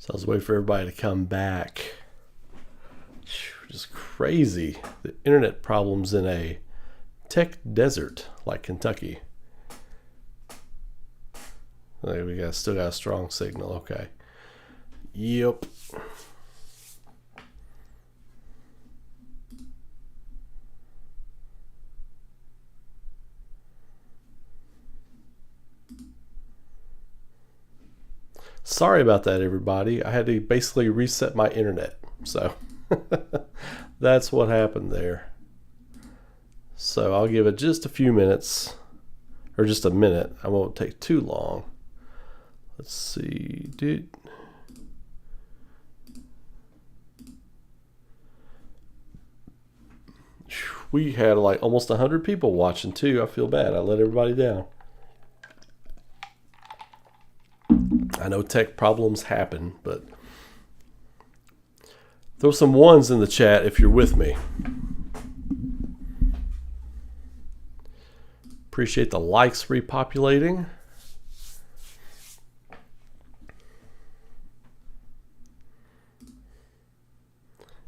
So I was waiting for everybody to come back. Just crazy. The internet problems in a tech desert like Kentucky. We still got a strong signal. Okay. Yep. Sorry about that, everybody. I had to basically reset my internet. So that's what happened there. So I'll give it just a few minutes, or just a minute. I won't take too long. Let's see. We had like almost 100 people watching too. I feel bad. I let everybody down. I know tech problems happen, but throw some ones in the chat if you're with me. Appreciate the likes repopulating.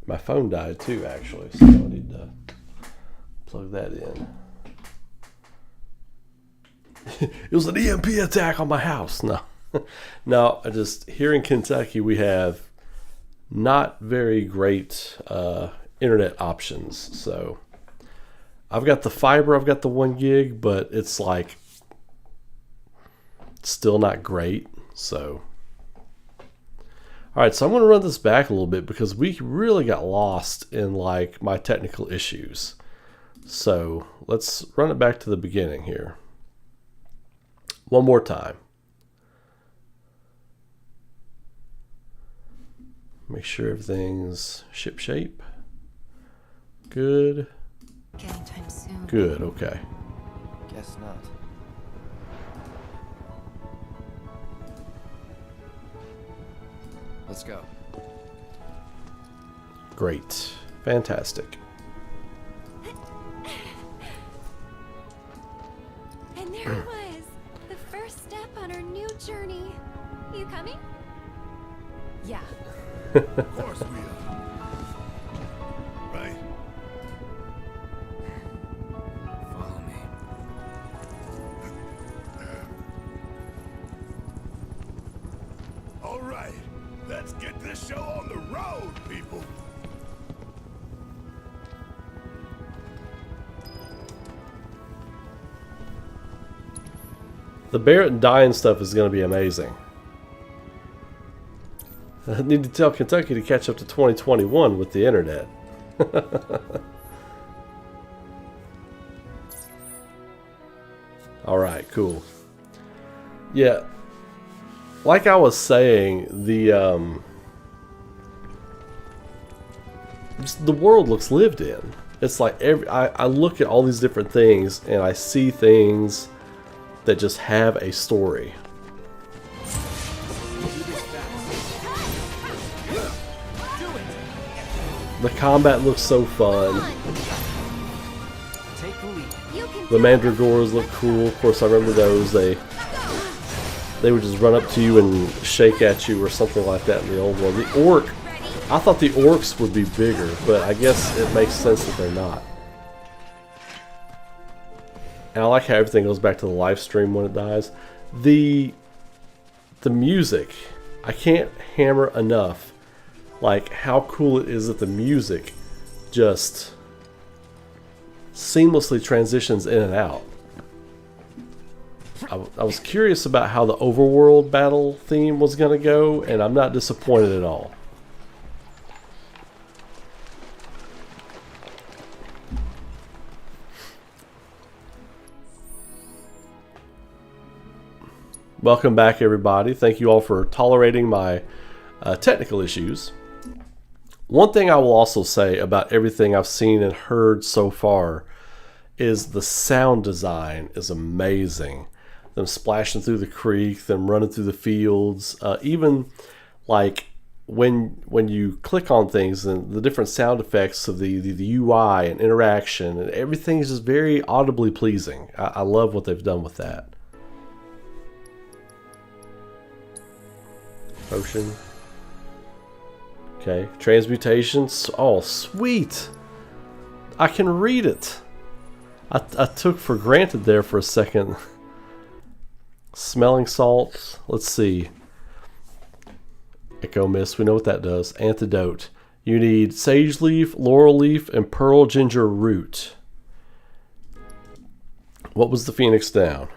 My phone died too, actually, so I need to plug that in. It was an EMP attack on my house. No. No, here in Kentucky, we have not very great internet options. So I've got the fiber, I've got the 1 gig, but it's like still not great. So, all right, so I'm going to run this back a little bit because we really got lost in like my technical issues. So let's run it back to the beginning here. One more time. Make sure everything's shipshape. Good. Getting time soon. Good, okay. Guess not. Let's go. Great. Fantastic. And there it was. The first step on our new journey. You coming? Yeah. Of course we are. Right? Follow me. All right, let's get this show on the road, people. The Barrett and Dine stuff is going to be amazing. I need to tell Kentucky to catch up to 2021 with the internet. All right, cool. Yeah, like I was saying, the world looks lived in. It's like I look at all these different things and I see things that just have a story. The combat looks so fun. The mandragores look cool. Of course, I remember those. They would just run up to you and shake at you or something like that in the old one. The orc, I thought the orcs would be bigger, but I guess it makes sense that they're not. And I like how everything goes back to the live stream when it dies. The music, I can't hammer enough like how cool it is that the music just seamlessly transitions in and out. I was curious about how the overworld battle theme was going to go, and I'm not disappointed at all. Welcome back, everybody. Thank you all for tolerating my technical issues. One thing I will also say about everything I've seen and heard so far is the sound design is amazing. Them splashing through the creek, them running through the fields, even like when you click on things and the different sound effects of the UI and interaction, and everything is just very audibly pleasing. I love what they've done with that. Potion. Okay, transmutations. Oh, sweet. I can read it. I took for granted there for a second. Smelling salts. Let's see. Echo mist. We know what that does. Antidote. You need sage leaf, laurel leaf, and pearl ginger root. What was the Phoenix down?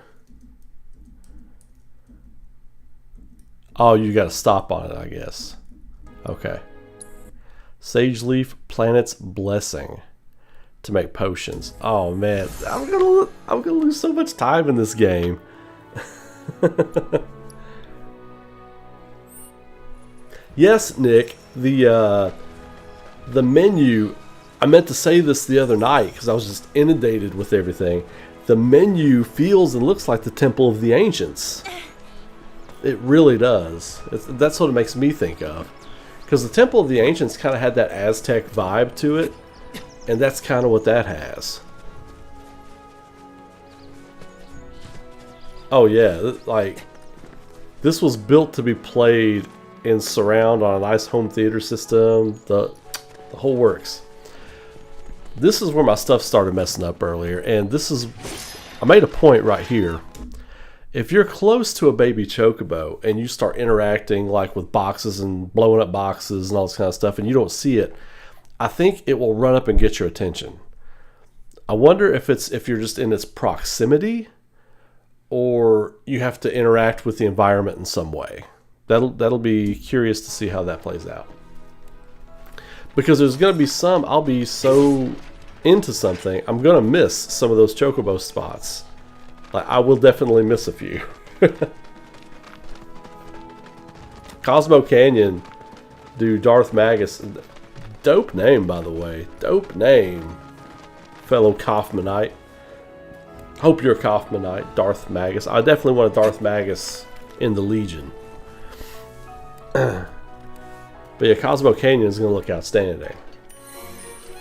Oh, you got to stop on it, I guess. Okay. Sage leaf, planet's blessing to make potions. Oh man, I'm gonna lose so much time in this game. Yes, Nick. The menu. I meant to say this the other night because I was just inundated with everything. The menu feels and looks like the Temple of the Ancients. It really does. That's what it makes me think of. Because the Temple of the Ancients kind of had that Aztec vibe to it. And that's kind of what that has. Oh yeah, like this was built to be played in surround on a nice home theater system. The whole works. This is where my stuff started messing up earlier. And this is... I made a point right here. If you're close to a baby chocobo and you start interacting like with boxes and blowing up boxes and all this kind of stuff and you don't see it, I think it will run up and get your attention. I wonder if you're just in its proximity or you have to interact with the environment in some way. That'll be curious to see how that plays out. Because there's going to be some, I'll be so into something, I'm going to miss some of those chocobo spots. Like, I will definitely miss a few. Cosmo Canyon, do Darth Magus. Dope name, by the way. Dope name, fellow Kaufmanite. Hope you're a Kaufmanite, Darth Magus. I definitely want a Darth Magus in the Legion. But yeah, Cosmo Canyon is going to look outstanding.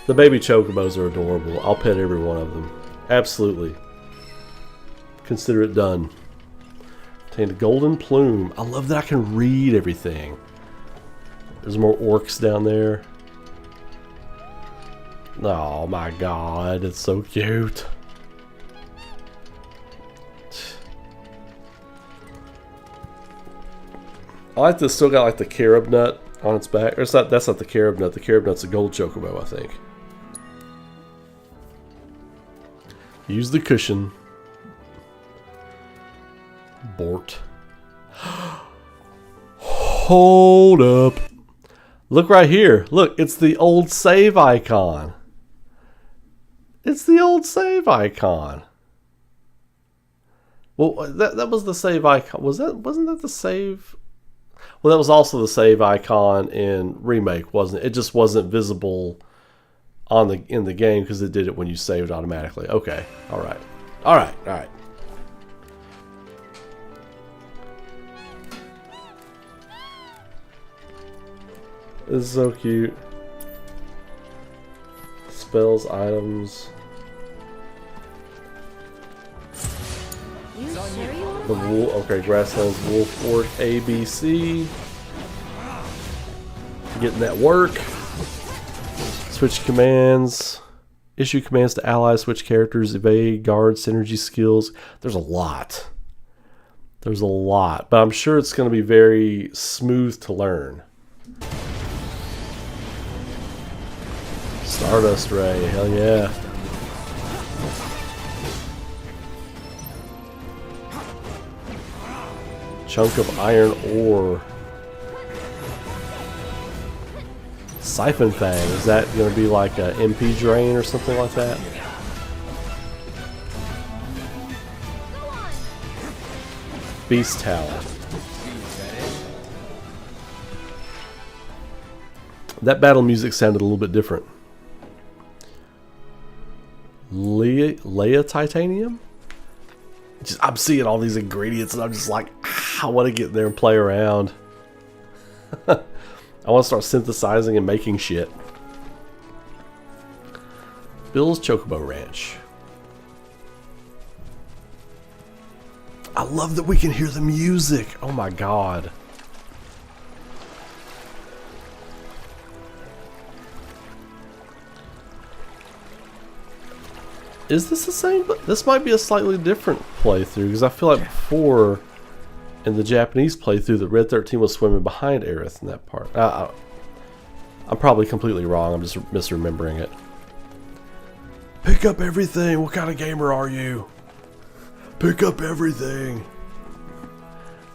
The baby chocobos are adorable. I'll pet every one of them. Absolutely. Consider it done. Obtained a golden plume. I love that I can read everything. There's more orcs down there. Oh my god, it's so cute. I like this. Still got like the carob nut on its back. Or it's not. That's not the carob nut. The carob nut's a gold chocobo, I think. Use the cushion. Bort. Hold up. Look right here. Look, it's the old save icon. It's the old save icon. Well, that was the save icon. Wasn't that the save? Well, that was also the save icon in Remake, wasn't it? It just wasn't visible in the game because it did it when you saved automatically. Okay. All right. All right. All right. This is so cute. Spells, items. You sure you want The wool. Okay, Grasslands Wolf Orc ABC. Getting that work. Switch commands. Issue commands to allies, switch characters, evade, guard, synergy skills. There's a lot. There's a lot. But I'm sure it's going to be very smooth to learn. Stardust Ray, hell yeah. Chunk of iron ore. Siphon Fang, is that going to be like a MP drain or something like that? Beast Tower. That battle music sounded a little bit different. Leia Titanium? I'm seeing all these ingredients and I'm just like, I want to get there and play around. I want to start synthesizing and making shit. Bill's Chocobo Ranch. I love that we can hear the music. Oh my god. Is this the same? But this might be a slightly different playthrough because I feel like before in the Japanese playthrough, the Red 13 was swimming behind Aerith in that part. I'm probably completely wrong. I'm just misremembering it. Pick up everything. What kind of gamer are you? Pick up everything.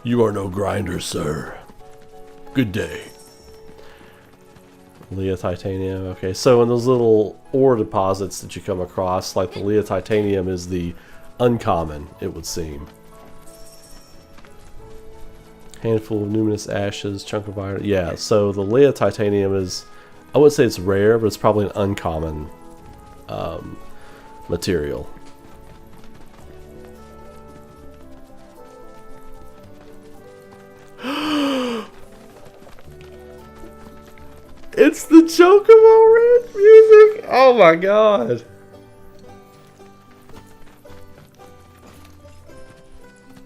You are no grinder, sir. Good day. Leah Titanium. Okay, so in those little ore deposits that you come across, like the Leah Titanium is the uncommon, it would seem. Handful of luminous ashes, chunk of iron. Yeah, so the Leah Titanium is, I wouldn't say it's rare, but it's probably an uncommon material. It's the Chocobo Red music! Oh my god!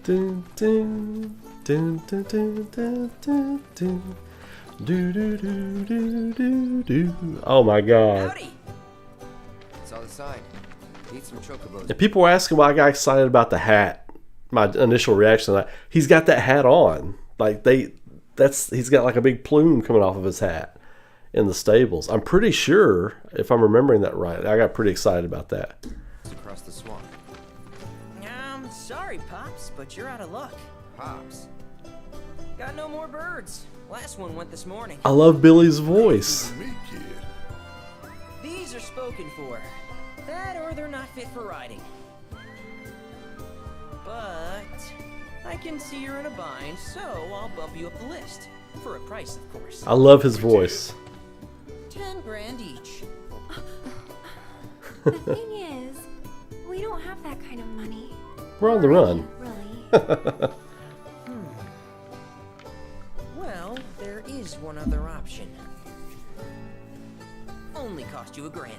Dun, dun, dun, dun, dun, dun, dun, dun. Do, do, do, do, do, do. Oh my god. Howdy. Saw the sign. Need some chocobos. And people were asking why I got excited about the hat. My initial reaction, like, he's got that hat on. Like he's got like a big plume coming off of his hat in the stables. I'm pretty sure, if I'm remembering that right, I got pretty excited about that. Across the swamp. Sorry, Pops, but you're out of luck. Pops. Got no more birds. Last one went this morning. I love Billy's voice. Me, kid. These are spoken for. That or they're not fit for riding. But I can see you're in a bind, so I'll bump you up the list. For a price, of course. I love his voice. 10 grand each. The thing is, we don't have that kind of money. We're on the run. Really. Well, there is one other option. Only cost you $1,000.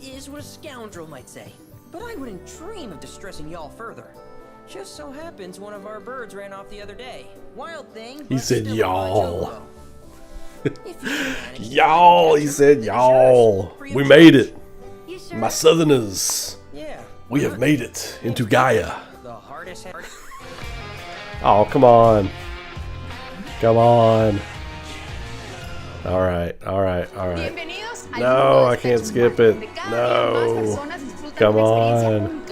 Is what a scoundrel might say. But I wouldn't dream of distressing y'all further. Just so happens one of our birds ran off the other day. Wild thing. He but said still a y'all. chocobo. If you can manage to Y'all, find he the said catcher, y'all. then sure, free We of made charge. it. You sure? My southerners. Yeah. We have made it into Gaia. The hardest hit. Oh, come on. Come on. Alright, alright, alright. No, I can't skip it. No. Come on.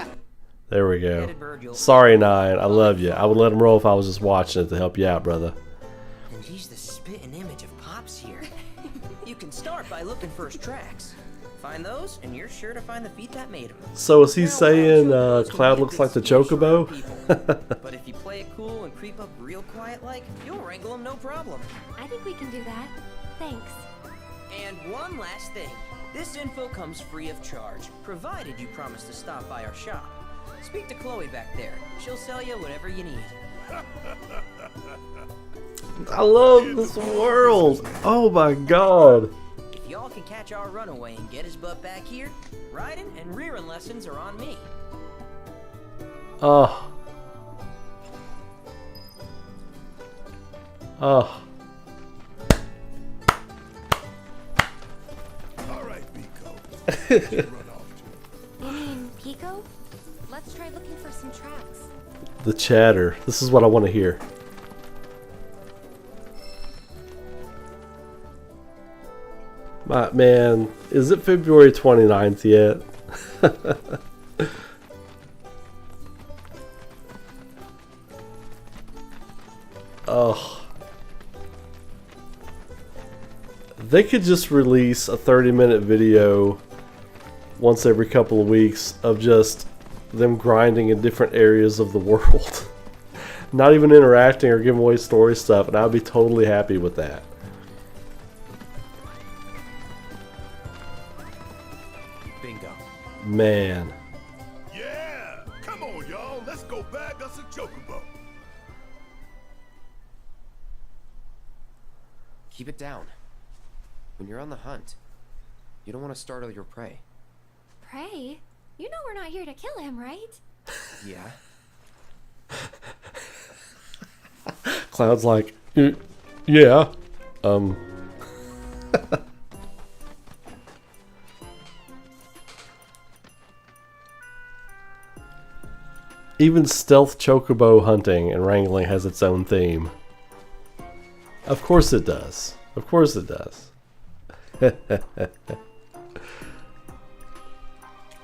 There we go. Sorry, Nine. I love you. I would let him roll if I was just watching it to help you out, brother. And he's the spitting image of Pops here. You can start by looking for his tracks. Find those, and you're sure to find the feet that made him. So is he saying Cloud looks like the Chocobo? But if you play it cool and creep up real quiet like, you'll wrangle him no problem. I think we can do that. Thanks. And one last thing. This info comes free of charge, provided you promise to stop by our shop. Speak to Chloe back there. She'll sell you whatever you need. I love this world. Oh my god. If y'all can catch our runaway and get his butt back here, riding and rearing lessons are on me. Oh. Oh. All right, Biko. Run off to. You mean Pico? Let's try looking for some tracks. The chatter. This is what I want to hear. Man, is it February 29th yet? Oh. They could just release a 30-minute video once every couple of weeks of just them grinding in different areas of the world. Not even interacting or giving away story stuff, and I'd be totally happy with that. Bingo. Man. Yeah! Come on, y'all. Let's go bag us a chocobo. Keep it down. When you're on the hunt, you don't want to startle your prey. Pray? You know we're not here to kill him, right? Yeah? Cloud's like, yeah. Even stealth chocobo hunting and wrangling has its own theme. Of course it does. Of course it does.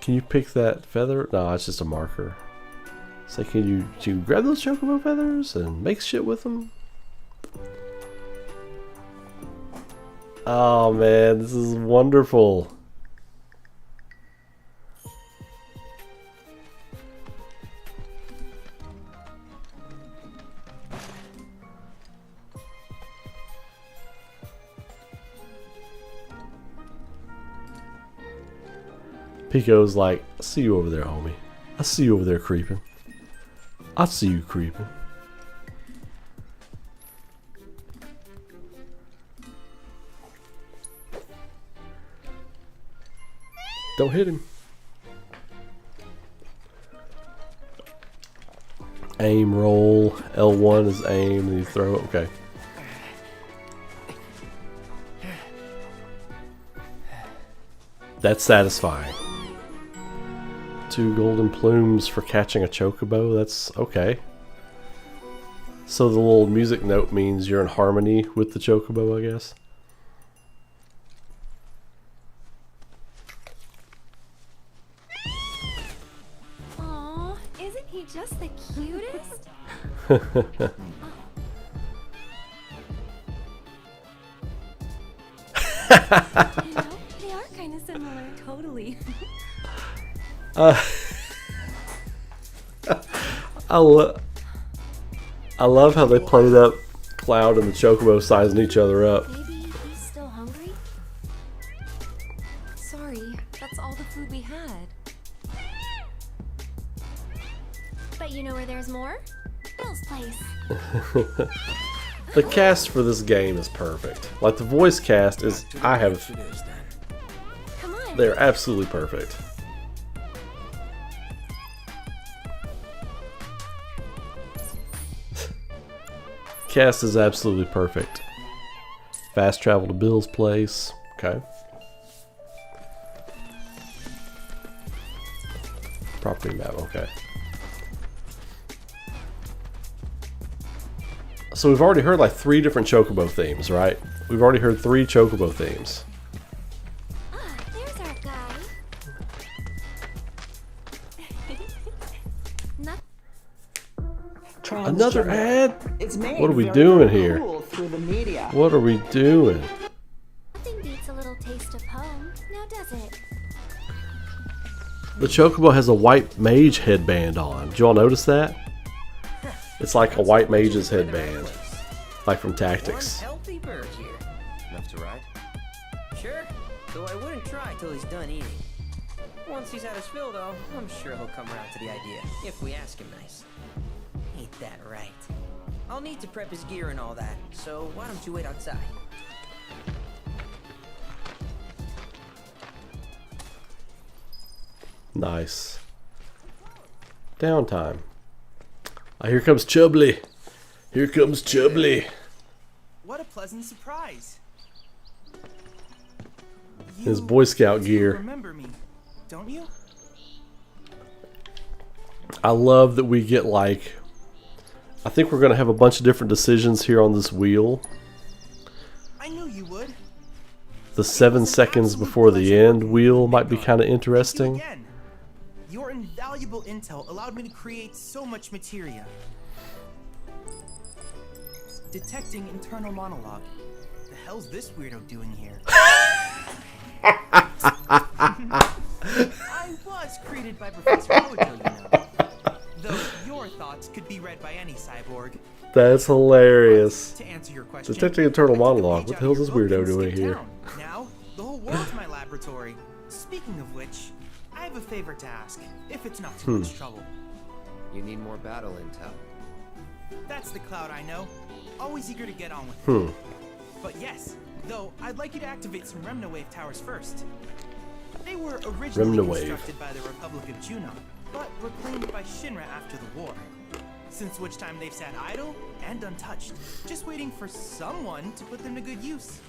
Can you pick that feather? No, it's just a marker. So can you grab those chocobo feathers and make shit with them? Oh man, this is wonderful. Pico's like, I see you over there, homie. I see you over there creeping. I see you creeping. Don't hit him. Aim, roll. L1 is aim, and you throw it. Okay. That's satisfying. 2 golden plumes for catching a chocobo. That's okay. So the little music note means you're in harmony with the chocobo, I guess. Aw, isn't he just the cutest? You know, they are kind of similar. Totally. I love how they played up Cloud and the chocobo sizing each other up. Maybe he's still hungry? Sorry, that's all the food we had. But you know where there's more? Bill's place. The cast for this game is perfect. Like the voice cast is, Come on. they're absolutely perfect. Cast is absolutely perfect. Fast travel to Bill's place. Okay. Property map. Okay. So we've already heard like 3 different chocobo themes, right? We've already heard 3 chocobo themes. Ah, there's our guy. Another ad? It's made What are we very doing here? cool through the media. What are we doing? Nothing beats a little taste of home, now does it? The chocobo has a white mage headband on. Did you all notice that? It's like a white mage's headband. Like from One Tactics. healthy bird here. Enough to ride? Sure, though I wouldn't try till he's done eating. Once he's had his fill, though, I'm sure he'll come around to the idea, if we ask him nice. Ain't that right? I'll need to prep his gear and all that, so why don't you wait outside? Nice. Downtime. Ah, here comes Chubbly. Here comes Chubbly. What a pleasant surprise. His You Boy Scout do gear. remember me, don't you? I love that we get like... I think we're going to have a bunch of different decisions here on this wheel. I knew you would. The 7 seconds before the end wheel might be kind of interesting. Again. Your invaluable intel allowed me to create so much materia. Detecting internal monologue. The hell's this weirdo doing here? I was created by Professor Hojo, you know. Though your thoughts could be read by any cyborg. That's hilarious. To answer your question, Detecting internal I took a monologue. page What the out hell is of this your book weirdo and doing skipped here? town. Now, the whole world's my laboratory. Speaking of which, I have a favor to ask, if it's not too much trouble. You need more battle intel. That's the Cloud I know. Always eager to get on with it. But yes, though, I'd like you to activate some Remnawave towers first. They were originally Remnawave. constructed by the Republic of Junon, but were claimed by Shinra after the war. Since which time they've sat idle and untouched, just waiting for someone to put them to good use.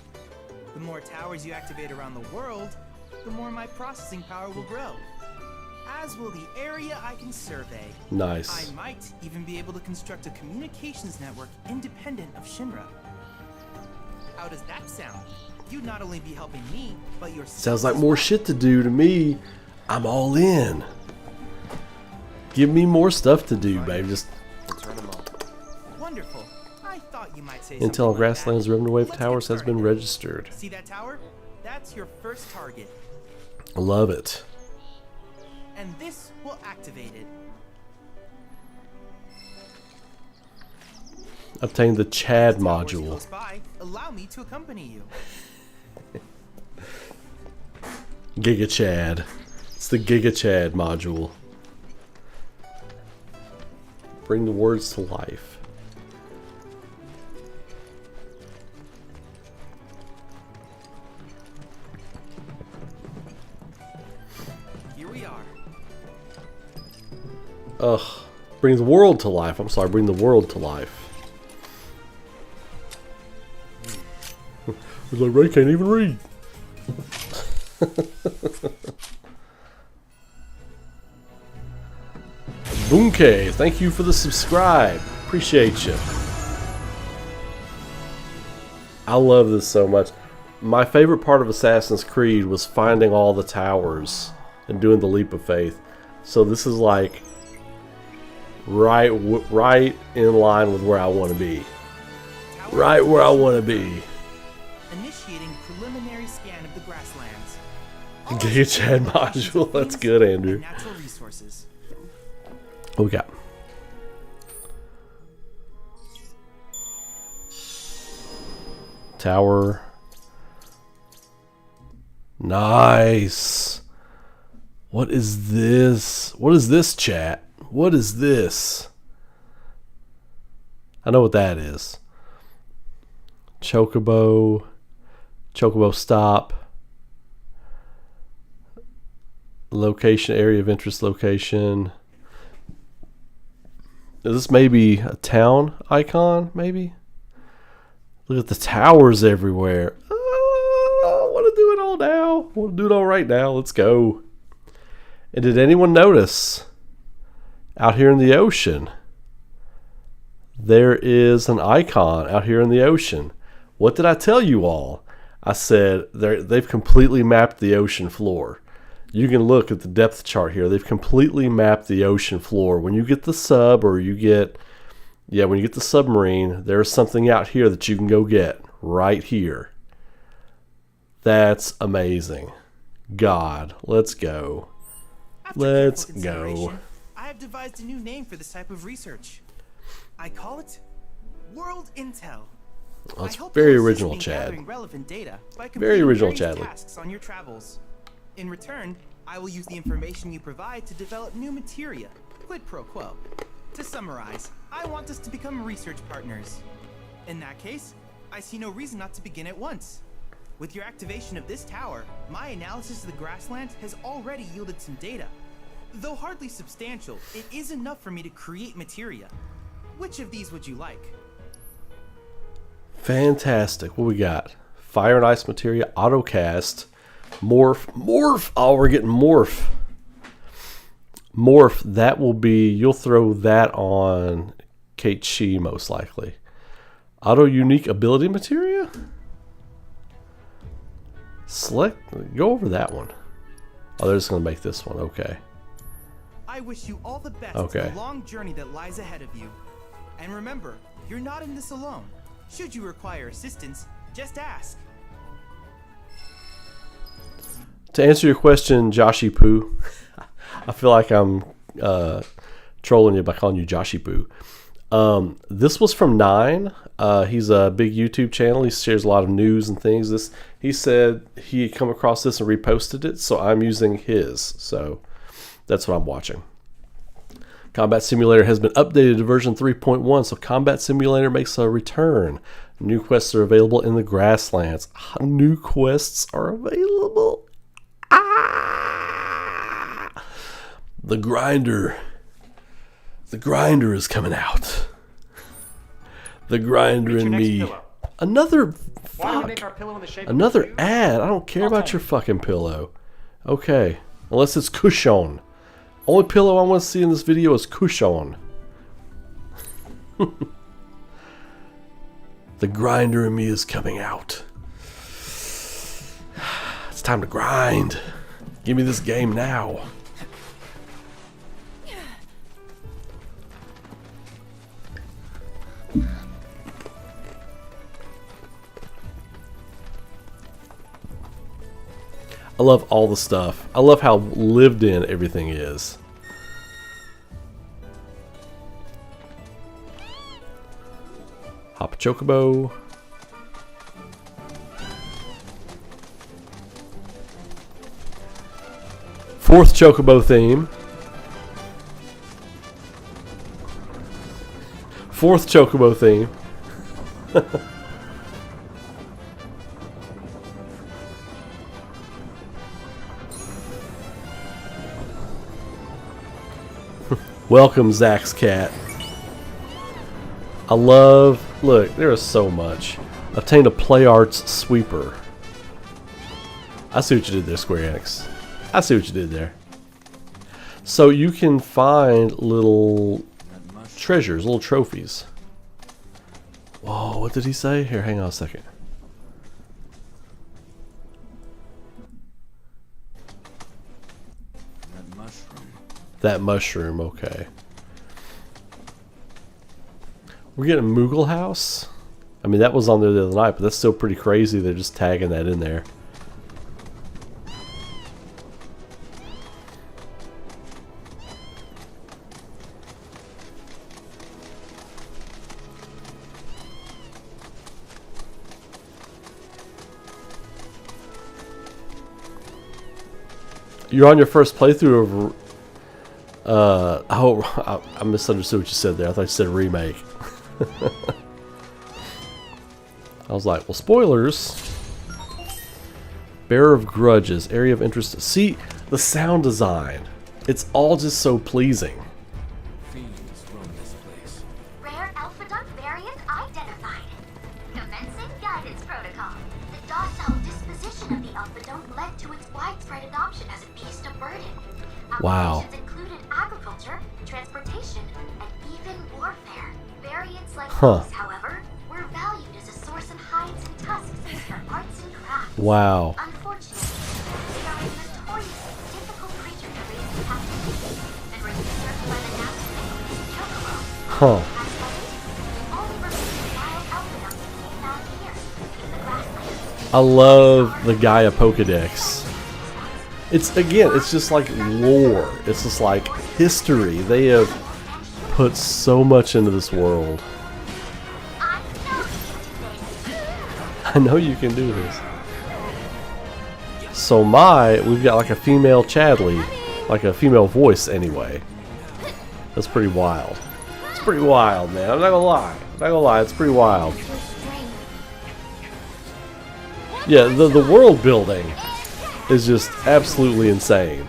The more towers you activate around the world, the more my processing power will grow. as will the area I can survey. Nice. I might even be able to construct a communications network independent of Shinra. How does that sound? You'd not only be helping me, but yourself. Sounds like more shit to do to me. I'm all in. Give me more stuff to do, babe. Just We'll turn them on. Wonderful. I thought you might say Intel something like Grasslands that. Revenue Wave Let's Towers get has been started. registered. See that tower? That's your first target. Love it. And this will activate it. Obtain the Chad Towers module. close by. Allow me to accompany you. Giga Chad. It's the Giga Chad module. Bring the words to life. Here we are. Ugh. Bring the world to life. I'm sorry, bring the world to life. I was like, Ray can't even read. Bunke, thank you for the subscribe. Appreciate you. I love this so much. My favorite part of Assassin's Creed was finding all the towers and doing the leap of faith. So this is like right in line with where I want to be. Tower Right where I want to be. Initiating preliminary scan of the grasslands. Giga Chad module. That's good, Andrew. And natural resources. What we got? Tower. Nice. What is this? What is this, chat? What is this? I know what that is. Chocobo. Chocobo stop. Location, area of interest location. Is this maybe a town icon, maybe? Look at the towers everywhere. Oh, I want to do it all now. I want to do it all right now. Let's go. And did anyone notice out here in the ocean, there is an icon out here in the ocean. What did I tell you all? I said they've completely mapped the ocean floor. You can look at the depth chart here. They've completely mapped the ocean floor. When you get the sub or you get, when you get the submarine, there's something out here that you can go get right here. That's amazing. God, let's go. After Let's careful go. consideration, I have devised a new name for this type of research. I call it World Intel. That's I hope very you'll assist original, me in Chad. gathering relevant data by Very completing original, various Chadley. tasks on your travels. In return, I will use the information you provide to develop new materia. Quid pro quo. To summarize, I want us to become research partners. In that case, I see no reason not to begin at once. With your activation of this tower, my analysis of the grasslands has already yielded some data. Though hardly substantial, it is enough for me to create materia. Which of these would you like? Fantastic. What we got? Fire and ice materia, autocast, morph. Oh, we're getting morph. Morph, that will be, you'll throw that on Kate Shi most likely. Auto unique ability materia? Select, go over that one. Oh, they're just going to make this one. Okay. I wish you all the best Okay. in the long journey that lies ahead of you. And remember, you're not in this alone. Should you require assistance, just ask. To answer your question, Joshy Poo, I feel like I'm trolling you by calling you Joshy Poo. This was from Nine. He's a big YouTube channel. He shares a lot of news and things. He said he had come across this and reposted it, so I'm using his. So that's what I'm watching. Combat Simulator has been updated to version 3.1, so Combat Simulator makes a return. New quests are available in the Grasslands. New quests are available. The grinder. The grinder is coming out. The grinder in me. Another ad. I don't care about your fucking pillow. Okay. Unless it's cushion. Only pillow I want to see in this video is cushion. The grinder in me is coming out. It's time to grind. Give me this game now. I love all the stuff. I love how lived in everything is. Hop a chocobo. Fourth chocobo theme. Fourth chocobo theme. Welcome, Zach's cat. I love... Look, there is so much. Obtained a Play Arts sweeper. I see what you did there, Square Enix. I see what you did there. So you can find little treasures, little trophies. Whoa, what did he say? Here, hang on a second. That mushroom, okay. We're getting Moogle House. I mean, that was on there the other night, but that's still pretty crazy. They're just tagging that in there. You're on your first playthrough of... I misunderstood what you said there. I thought you said remake. I was like, well, spoilers. Bearer of Grudges, area of interest. See, the sound design. It's all just so pleasing. Rare alpha duck variant identified. Commencing guidance protocol. The docile disposition of the alpha duck led to its widespread adoption as a beast of burden. Wow. Applications included agriculture, transportation, and even warfare. Variants like these, however, were valued as a source of hides and tusks for arts and crafts. Wow. Unfortunately, they are a notoriously difficult creature to raise in captivity, and were usurped by the national language chocobo. Huh. As such, the only remaining wild alpha duck can be found here, in the grasslands. I love the Gaia Pokedex. It's, again, it's just like lore. It's just like history. They have put so much into this world. I know you can do this. So we've got like a female Chadley, like a female voice anyway. That's pretty wild. It's pretty wild, man. I'm not gonna lie. I'm not gonna lie. It's pretty wild. Yeah, the world building is just absolutely insane.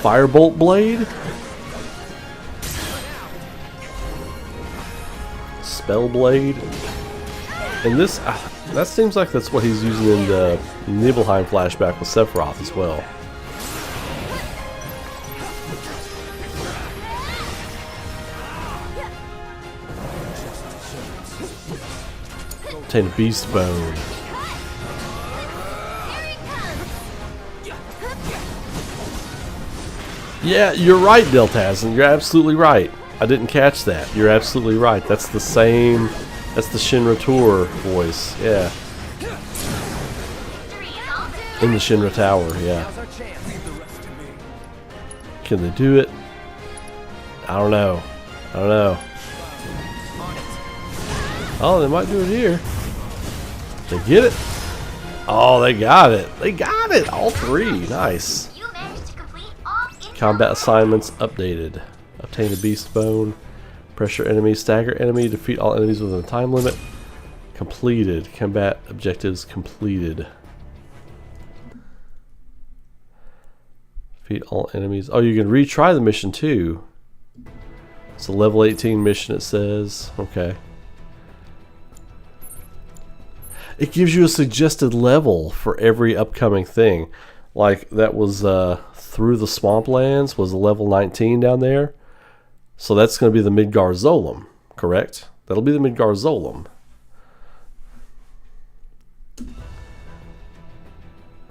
Firebolt blade? Spell blade? And this, that seems like that's what he's using in the Nibelheim flashback with Sephiroth as well. Obtain a beast bone. Yeah, you're right, Deltazin. You're absolutely right. I didn't catch that. You're absolutely right. That's the same. That's the Shinra Tour voice. Yeah. In the Shinra Tower. Yeah. Can they do it? I don't know. I don't know. Oh, they might do it here. They get it. Oh, they got it. They got it. All three. Nice. Combat assignments updated. Obtain a beast bone. Pressure enemy. Stagger enemy. Defeat all enemies within a time limit. Completed. Combat objectives completed. Defeat all enemies. Oh, you can retry the mission too. It's a level 18 mission, it says. Okay. It gives you a suggested level for every upcoming thing. Like that was through the swamplands was a level 19 down there. So that's going to be the Midgar Zolom, correct? That'll be the Midgar Zolom.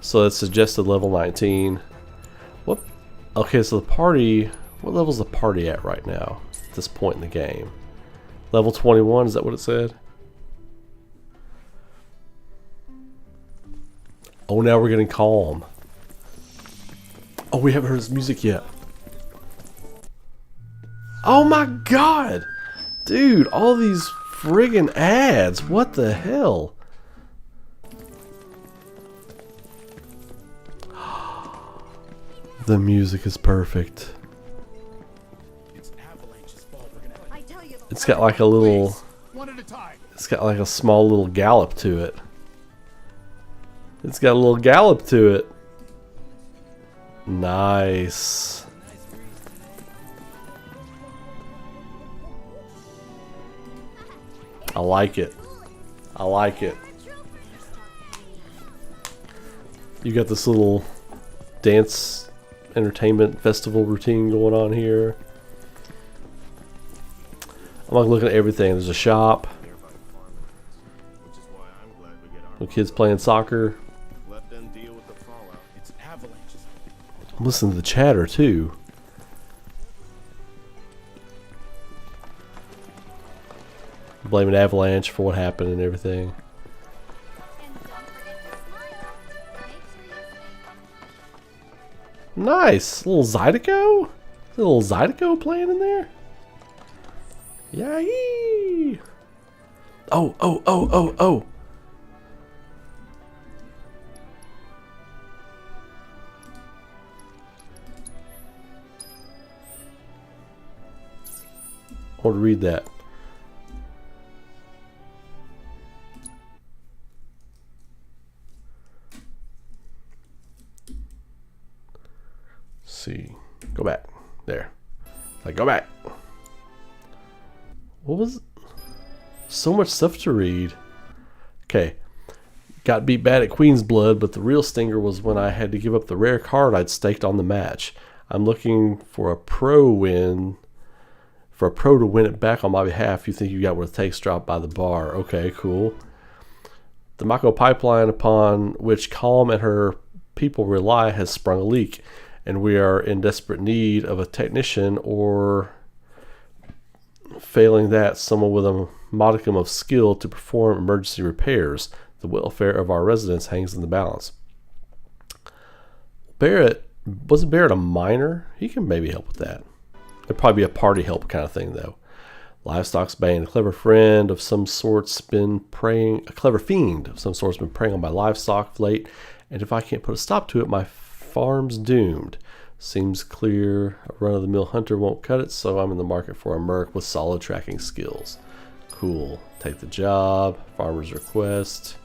So that's suggested level 19. What? Okay, so the party, what level is the party at right now at this point in the game? Level 21, is that what it said? Oh, now we're getting calm. Oh, we haven't heard his music yet. Oh my god! Dude, all these friggin' ads. What the hell? The music is perfect. It's got like a little... It's got like a small little gallop to it. It's got a little gallop to it. Nice. I like it. I like it. You got this little dance entertainment festival routine going on here. I'm like looking at everything. There's a shop. Little kids playing soccer. I'm listening to the chatter too. Blaming Avalanche for what happened and everything. Nice! A little Zydeco? A little Zydeco playing in there? Yay! Oh! I want to read that. See, go back there. Like, go back. What was it? So much stuff to read. Okay, got beat bad at Queen's Blood, but the real stinger was when I had to give up the rare card I'd staked on the match. I'm looking for a pro win. For a pro to win it back on my behalf. You think you got what it takes? Dropped by the bar. Okay, cool. The Mako pipeline upon which Calm and her people rely has sprung a leak, and we are in desperate need of a technician, or failing that, someone with a modicum of skill to perform emergency repairs. The welfare of our residents hangs in the balance. Barrett, wasn't Barrett a miner? He can maybe help with that. It'd probably be a party help kind of thing, though. Livestock's bane. A clever friend of some sort's been preying. A clever fiend of some sort's been preying on my livestock of late, and if I can't put a stop to it, my farm's doomed. Seems clear a run-of-the-mill hunter won't cut it, so I'm in the market for a merc with solid tracking skills. Cool. Take the job. Farmer's request.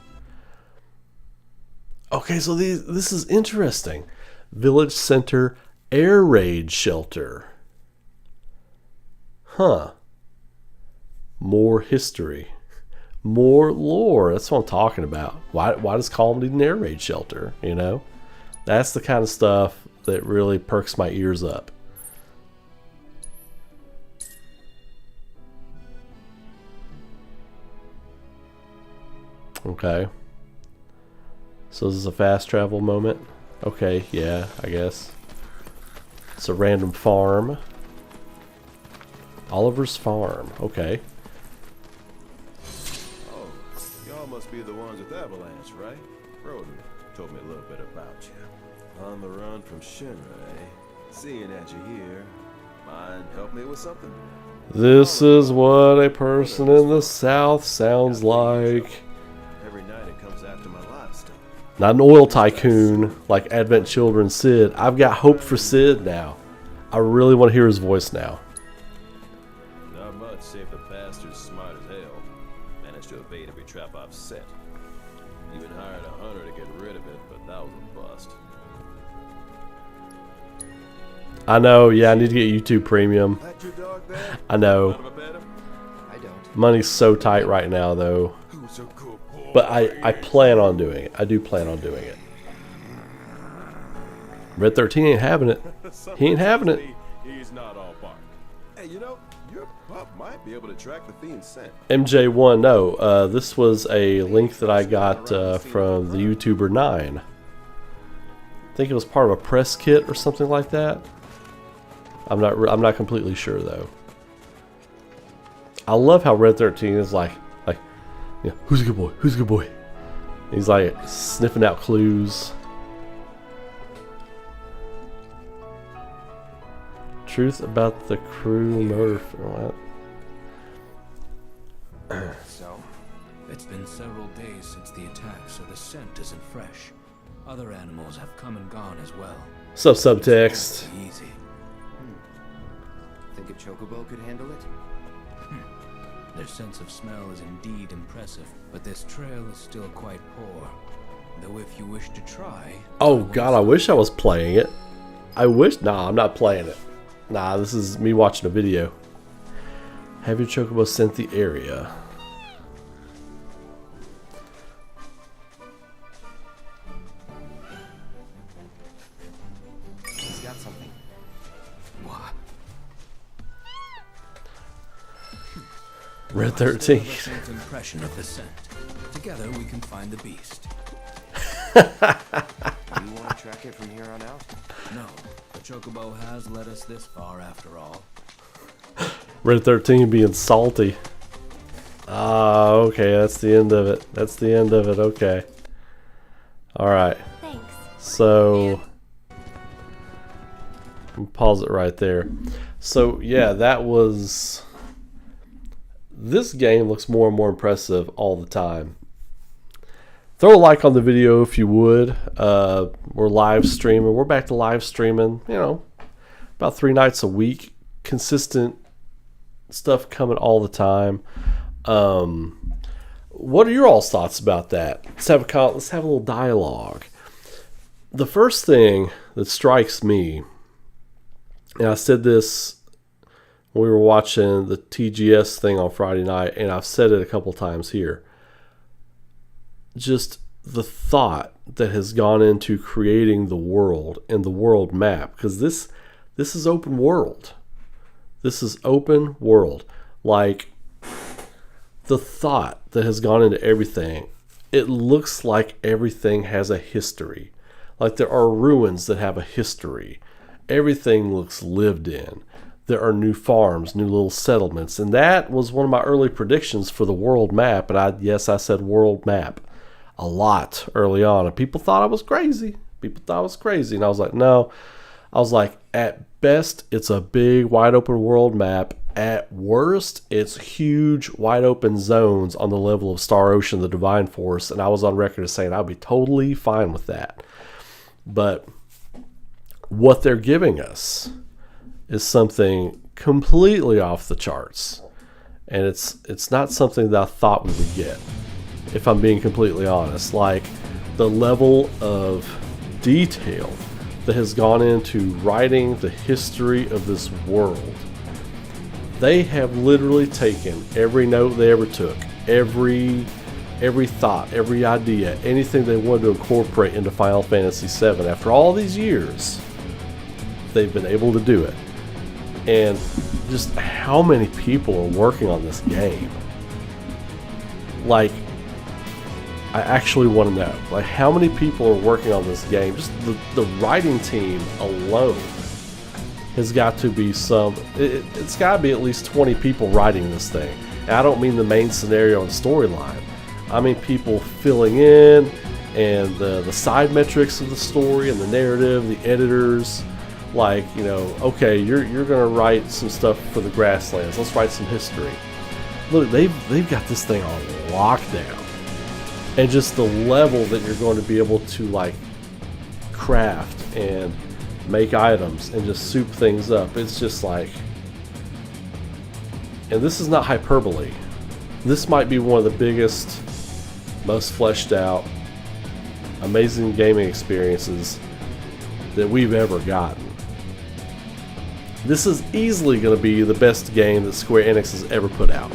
Okay, so this is interesting. Village Center Air Raid Shelter. Huh. More history. More lore. That's what I'm talking about. Why does Calm need an air raid shelter? You know? That's the kind of stuff that really perks my ears up. Okay. So this is a fast travel moment? Okay, yeah, I guess. It's a random farm. Oliver's Farm. Okay. Oh, y'all must be the ones with Avalanche, right? Roden told me a little bit about you. On the run from Shinra, eh? Seeing that you're here, mind help me with something? This is what a person in the South sounds like. Every night it comes after my livestock. Not an oil tycoon like Advent Children Sid. I've got hope for Sid now. I really want to hear his voice now. Not much, save the bastard's smart as hell. Managed to evade every trap I've set. Even hired a hunter to get rid of it, but that was a bust. I know, yeah, I need to get YouTube Premium. That your dog there? I know. I don't. Money's so tight right now, though. Who's a good boy? But I plan on doing it. I do plan on doing it. Red 13 ain't having it. He ain't having it. He's not all bark. Hey, you know, your pup might be able to track the fiend's scent. MJ1, no. This was a link that I got from the YouTuber 9. I think it was part of a press kit or something like that. I'm not completely sure though. I love how Red 13 is like, yeah, who's a good boy? Who's a good boy? He's like sniffing out clues. Truth about the crew murder. What? So, it's been several days since the attack, so the scent isn't fresh. Other animals have come and gone as well. Subtext. Easy. Think a chocobo could handle it? Their sense of smell is indeed impressive, but this trail is still quite poor. Though if you wish to try... Oh god, I wish I was playing it. Nah, I'm not playing it. Nah, this is me watching a video. Have your chocobo scent the area? He's got something. What? Red 13. Faint impression of the scent. Together we can find the beast. Do you want to track it from here on out? No, the chocobo has led us this far after all. Red 13 being salty. Ah, okay, that's the end of it. That's the end of it, okay. Alright, Thanks. so... pause it right there. So, yeah, that was... This game looks more and more impressive all the time. Throw a like on the video if you would. We're live streaming. We're back to live streaming, you know, about 3 nights a week. Consistent stuff coming all the time. What are your all's thoughts about that? Let's have a little dialogue. The first thing that strikes me, and I said this when we were watching the TGS thing on Friday night, and I've said it a couple times here. Just the thought that has gone into creating the world and the world map, because this is open world. This is open world. Like, the thought that has gone into everything, it looks like everything has a history. Like there are ruins that have a history. Everything looks lived in. There are new farms, new little settlements, and that was one of my early predictions for the world map. And I said world map a lot early on, and people thought I was crazy. And I was like, no. I was like, at best, it's a big, wide open world map. At worst, it's huge, wide open zones on the level of Star Ocean, the Divine Force, and I was on record as saying I'd be totally fine with that. But what they're giving us is something completely off the charts, and it's not something that I thought we would get, if I'm being completely honest. Like, the level of detail that has gone into writing the history of this world. They have literally taken every note they ever took, every thought, every idea, anything they wanted to incorporate into Final Fantasy VII. After all these years, they've been able to do it. And just how many people are working on this game? Like, I actually want to know, like, how many people are working on this game? Just the writing team alone has got to be it's got to be at least 20 people writing this thing. And I don't mean the main scenario and storyline. I mean people filling in, and the side metrics of the story and the narrative, the editors. Like, you know, okay, you're gonna write some stuff for the Grasslands. Let's write some history. Look, they've got this thing on lockdown. And just the level that you're going to be able to, like, craft and make items and just soup things up. It's just like, and this is not hyperbole. This might be one of the biggest, most fleshed out, amazing gaming experiences that we've ever gotten. This is easily going to be the best game that Square Enix has ever put out.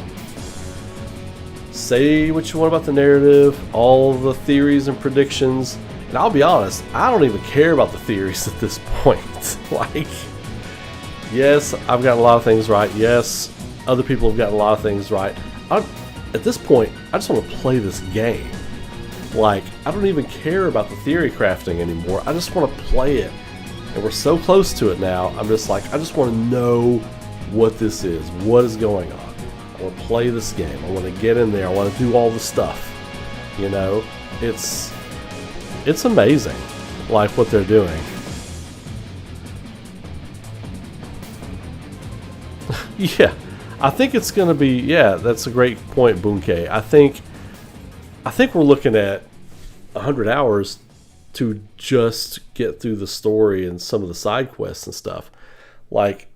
say what you want about the narrative, all the theories and predictions, and I'll be honest, I don't even care about the theories at this point. Like, yes, I've gotten a lot of things right. Yes, other people have gotten a lot of things right. At this point, I just want to play this game. Like, I don't even care about the theory crafting anymore. I just want to play it. And we're so close to it now, I'm just like, I just want to know what this is. What is going on? I want to play this game. I want to get in there. I want to do all the stuff. You know? It's amazing, like, what they're doing. Yeah. I think it's going to be, yeah, that's a great point, Bunke. I think we're looking at 100 hours to just get through the story and some of the side quests and stuff. Like,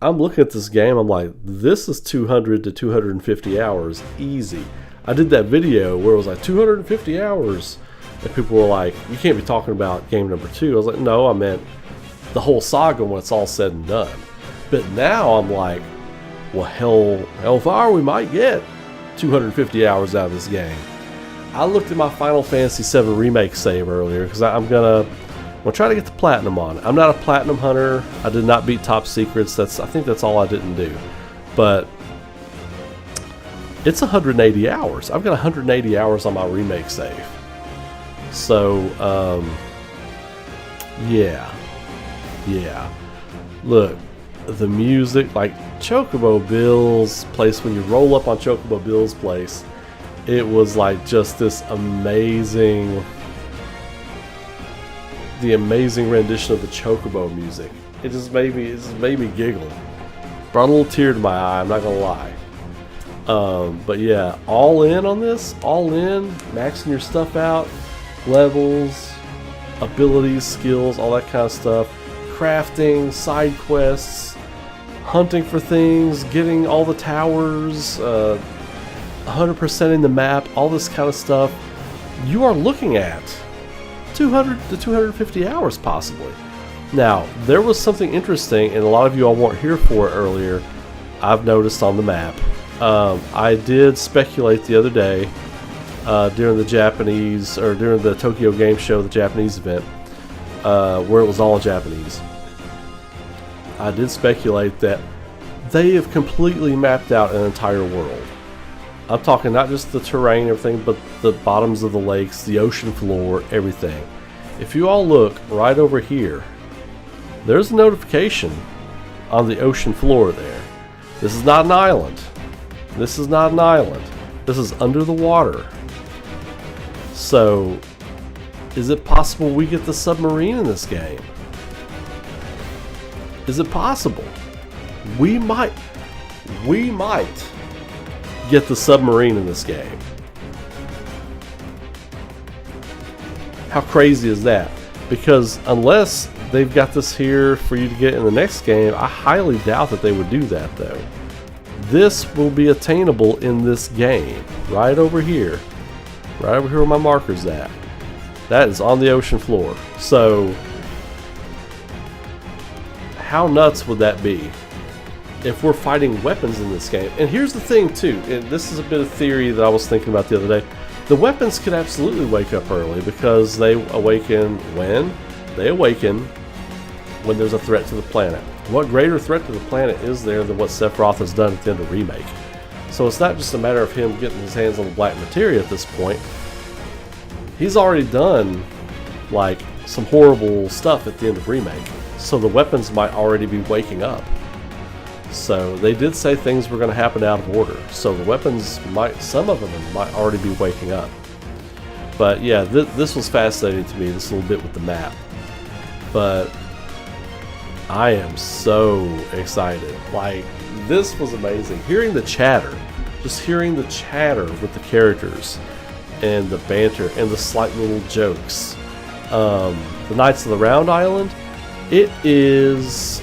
I'm looking at this game, I'm like, this is 200 to 250 hours, easy. I did that video where it was like 250 hours, and people were like, you can't be talking about game number 2. I was like, no, I meant the whole saga when it's all said and done. But now I'm like, well, hellfire, we might get 250 hours out of this game. I looked at my Final Fantasy VII Remake save earlier because I'm gonna try to get the platinum on it. I'm not a platinum hunter. I did not beat top secrets. I think that's all I didn't do. But it's 180 hours. I've got 180 hours on my remake save. So yeah. Look, the music, like Chocobo Bill's place, when you roll up on Chocobo Bill's place, it was like just this amazing, the amazing rendition of the Chocobo music. It just made me giggle. Brought a little tear to my eye, I'm not gonna lie. But yeah, all in on this, all in, maxing your stuff out, levels, abilities, skills, all that kind of stuff, crafting, side quests, hunting for things, getting all the towers, 100%ing the map, all this kind of stuff. You are looking at 200 to 250 hours possibly. Now, there was something interesting, and a lot of you all weren't here for it earlier, I've noticed on the map. I did speculate the other day during the during the Tokyo Game Show, the Japanese event, where it was all Japanese. I did speculate that they have completely mapped out an entire world. I'm talking not just the terrain, everything, but the bottoms of the lakes, the ocean floor, everything. If you all look right over here, there's a notification on the ocean floor there. This is not an island. This is not an island. This is under the water. So, is it possible we get the submarine in this game? Is it possible? We might get the submarine in this game. How crazy is that? Because unless they've got this here for you to get in the next game, I highly doubt that they would do that though. This will be attainable in this game. Right over here. Right over here where my marker's at. That is on the ocean floor. So, how nuts would that be if we're fighting weapons in this game? And here's the thing too, and this is a bit of theory that I was thinking about the other day. The weapons could absolutely wake up early because they awaken when? They awaken when there's a threat to the planet. What greater threat to the planet is there than what Sephiroth has done at the end of Remake? So it's not just a matter of him getting his hands on the black materia at this point. He's already done like some horrible stuff at the end of Remake. So the weapons might already be waking up. So they did say things were going to happen out of order. So the weapons might, some of them might already be waking up. But yeah, this was fascinating to me, this little bit with the map. But I am so excited. Like, this was amazing. Hearing the chatter, just hearing the chatter with the characters and the banter and the slight little jokes. The Knights of the Round Island, it is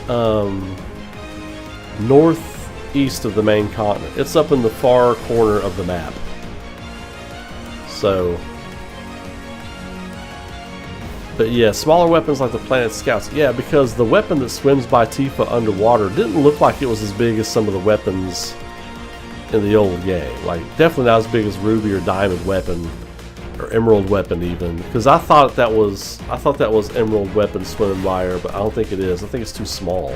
northeast of the main continent. It's up in the far corner of the map. So, but yeah, smaller weapons like the Planet Scouts. Yeah, because the weapon that swims by Tifa underwater didn't look like it was as big as some of the weapons in the old game. Like, definitely not as big as Ruby or Diamond Weapon or Emerald Weapon even, because I thought that was Emerald Weapon swimming by her, but I don't think it is. I think it's too small.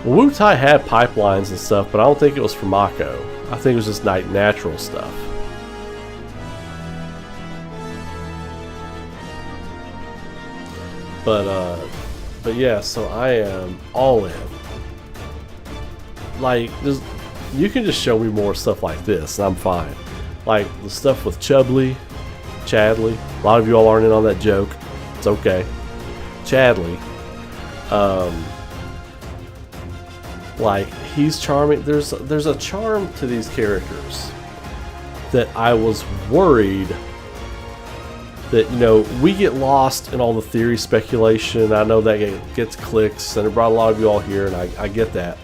Well, Wutai had pipelines and stuff, but I don't think it was for Mako. I think it was just natural stuff. But yeah, so I am all in. Like, you can just show me more stuff like this, and I'm fine. Like, the stuff with Chadley. A lot of you all aren't in on that joke. It's okay. Chadley. Like, he's charming. There's a charm to these characters that I was worried that, you know, we get lost in all the theory speculation. I know that gets clicks, and it brought a lot of you all here, and I get that.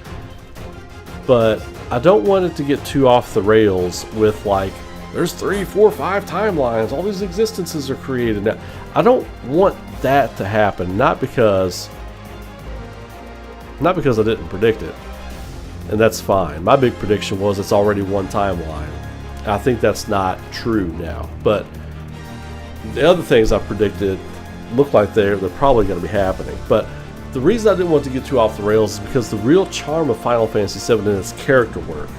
But I don't want it to get too off the rails with, like, there's 3, 4, 5 timelines, all these existences are created. Now, I don't want that to happen, not because I didn't predict it, and that's fine. My big prediction was it's already one timeline. I think that's not true now, but the other things I predicted look like they're probably going to be happening. But the reason I didn't want to get too off the rails is because the real charm of Final Fantasy VII is its character work.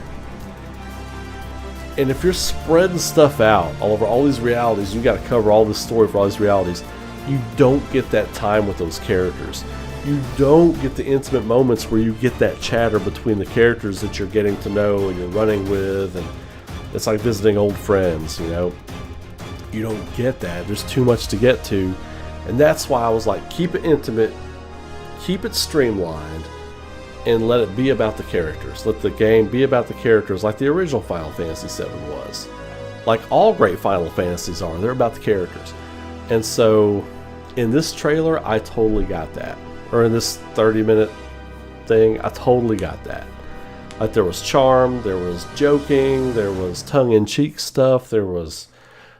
And if you're spreading stuff out all over all these realities, you got to cover all this story for all these realities, you don't get that time with those characters. You don't get the intimate moments where you get that chatter between the characters that you're getting to know and you're running with, and it's like visiting old friends, you know. You don't get that. There's too much to get to, and that's why I was like, keep it intimate, keep it streamlined, and let it be about the characters. Let the game be about the characters like the original Final Fantasy VII was. Like all great Final Fantasies are, they're about the characters. And so in this trailer, I totally got that. Or in this 30-minute thing, I totally got that. Like, there was charm, there was joking, there was tongue-in-cheek stuff, there was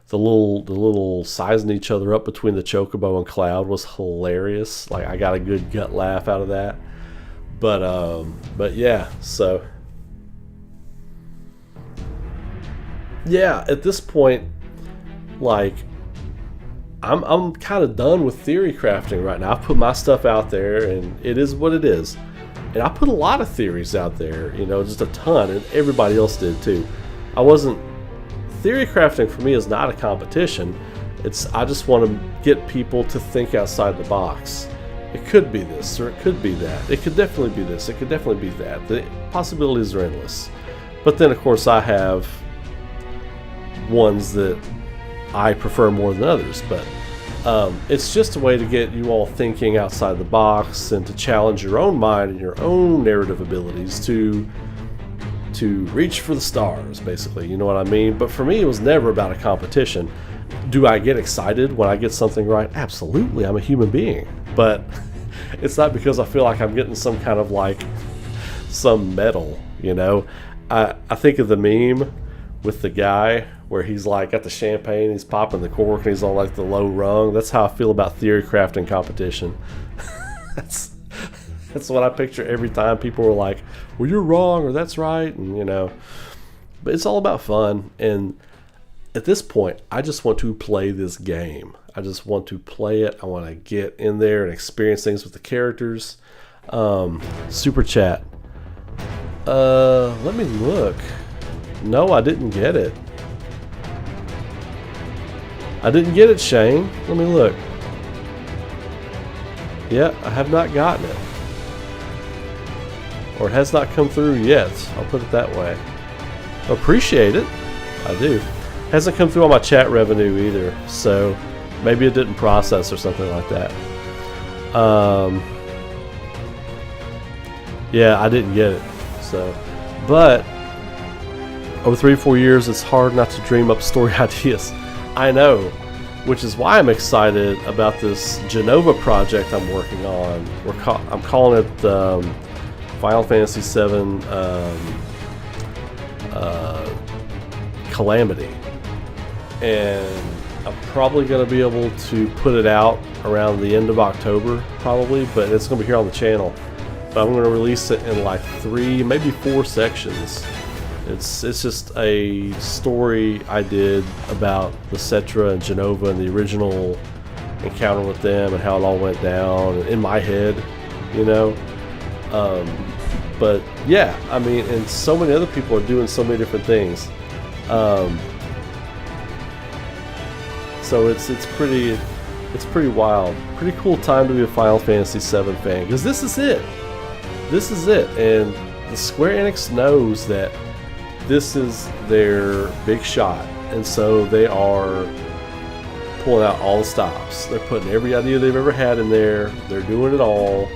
the little sizing each other up between the Chocobo and Cloud was hilarious. Like, I got a good gut laugh out of that. But yeah, so yeah, at this point, like, I'm kind of done with theory crafting right now. I put my stuff out there, and it is what it is. And I put a lot of theories out there, you know, just a ton, and everybody else did too. Theory crafting for me is not a competition. I just want to get people to think outside the box. It could be this, or it could be that. It could definitely be this, it could definitely be that. The possibilities are endless. But then, of course, I have ones that I prefer more than others. But it's just a way to get you all thinking outside the box and to challenge your own mind and your own narrative abilities to reach for the stars, basically. You know what I mean? But for me, it was never about a competition. Do I get excited when I get something right? Absolutely, I'm a human being. But it's not because I feel like I'm getting some kind of, like, some medal, you know? I think of the meme with the guy where he's like got the champagne, he's popping the cork, and he's on like the low rung. That's how I feel about theory crafting competition. That's what I picture every time people are like, well, you're wrong, or that's right, and you know. But it's all about fun, and at this point, I just want to play this game. I just want to play it. I want to get in there and experience things with the characters. Super chat. Let me look. No, I didn't get it. I didn't get it, Shane. Let me look. Yeah, I have not gotten it. Or it has not come through yet. I'll put it that way. Appreciate it. I do. Hasn't come through on my chat revenue either, so maybe it didn't process or something like that. Yeah, I didn't get it. So, but over 3 or 4 years, it's hard not to dream up story ideas. I know, which is why I'm excited about this Genova project I'm working on. I'm calling it Final Fantasy VII Calamity. And I'm probably going to be able to put it out around the end of October, probably, but it's going to be here on the channel. But I'm going to release it in like 3, maybe 4 sections. It's just a story I did about the Cetra and Genova and the original encounter with them and how it all went down in my head, you know. But yeah, I mean, and so many other people are doing so many different things. So it's pretty wild. Pretty cool time to be a Final Fantasy VII fan, because this is it. This is it, and the Square Enix knows that this is their big shot, and so they are pulling out all the stops. They're putting every idea they've ever had in there. They're doing it all,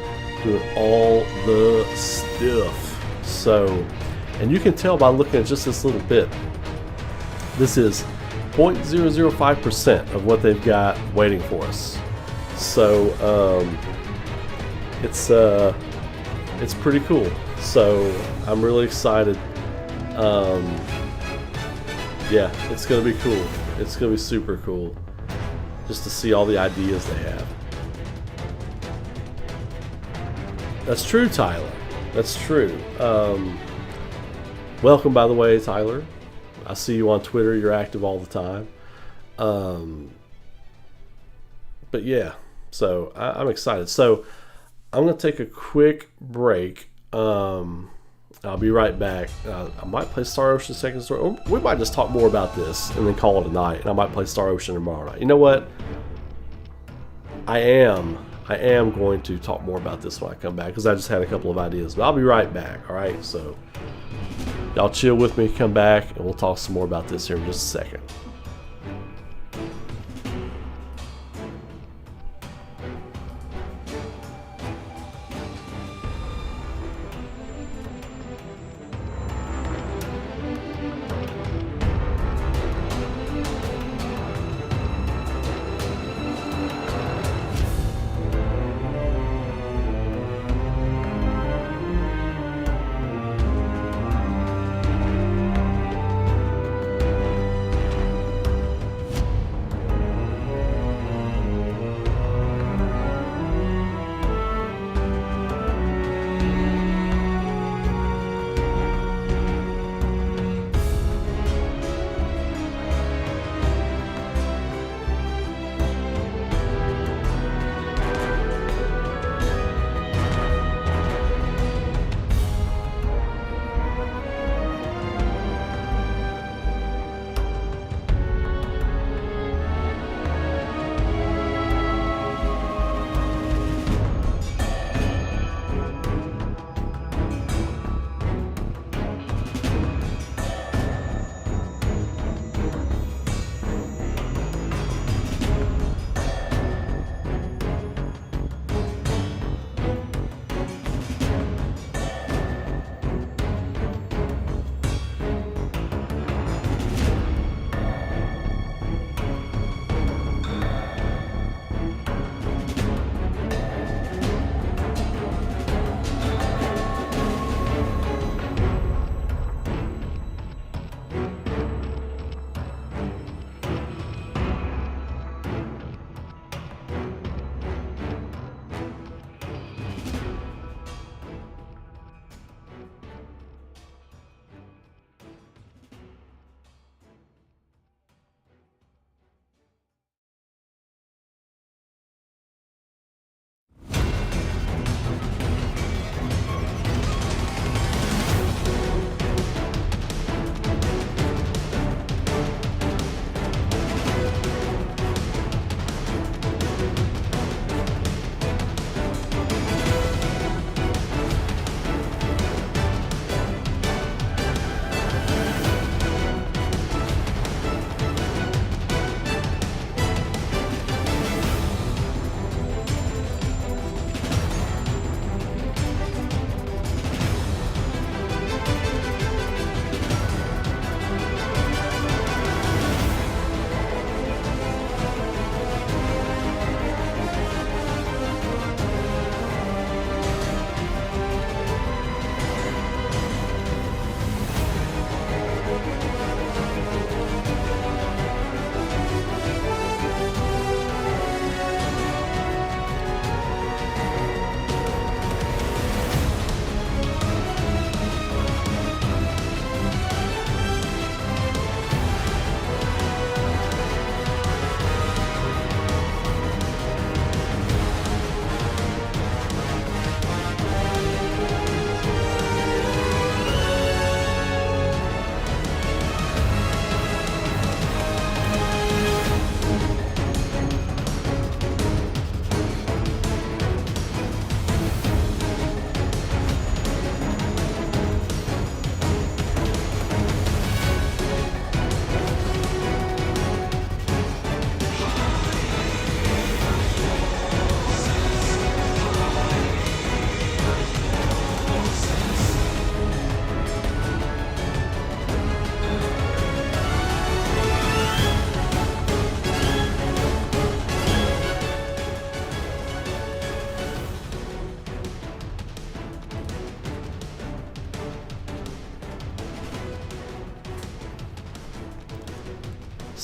doing all the stuff. So, and you can tell by looking at just this little bit. This is 0.005% of what they've got waiting for us. So, it's pretty cool. So I'm really excited. Yeah, it's gonna be cool. It's gonna be super cool just to see all the ideas they have. That's true, Tyler. That's true. Welcome, by the way, Tyler. I see you on Twitter. You're active all the time. But yeah, so I'm excited. So I'm going to take a quick break. I'll be right back. I might play Star Ocean Second Story. Or we might just talk more about this and then call it a night. And I might play Star Ocean tomorrow night. You know what? I am going to talk more about this when I come back, because I just had a couple of ideas. But I'll be right back. All right. So y'all chill with me. Come back and we'll talk some more about this here in just a second.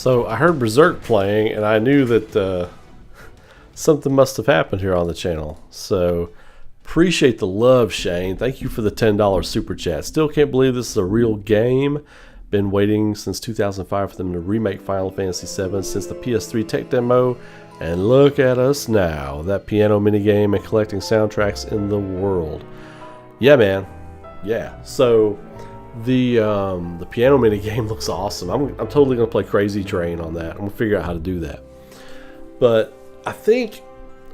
So I heard Berserk playing, and I knew that something must have happened here on the channel. So appreciate the love, Shane. Thank you for the $10 super chat. Still can't believe this is a real game. Been waiting since 2005 for them to remake Final Fantasy VII since the PS3 tech demo. And look at us now. That piano minigame and collecting soundtracks in the world. Yeah, man. Yeah. So the piano minigame looks awesome. I'm totally going to play Crazy Train on that. I'm going to figure out how to do that. But I think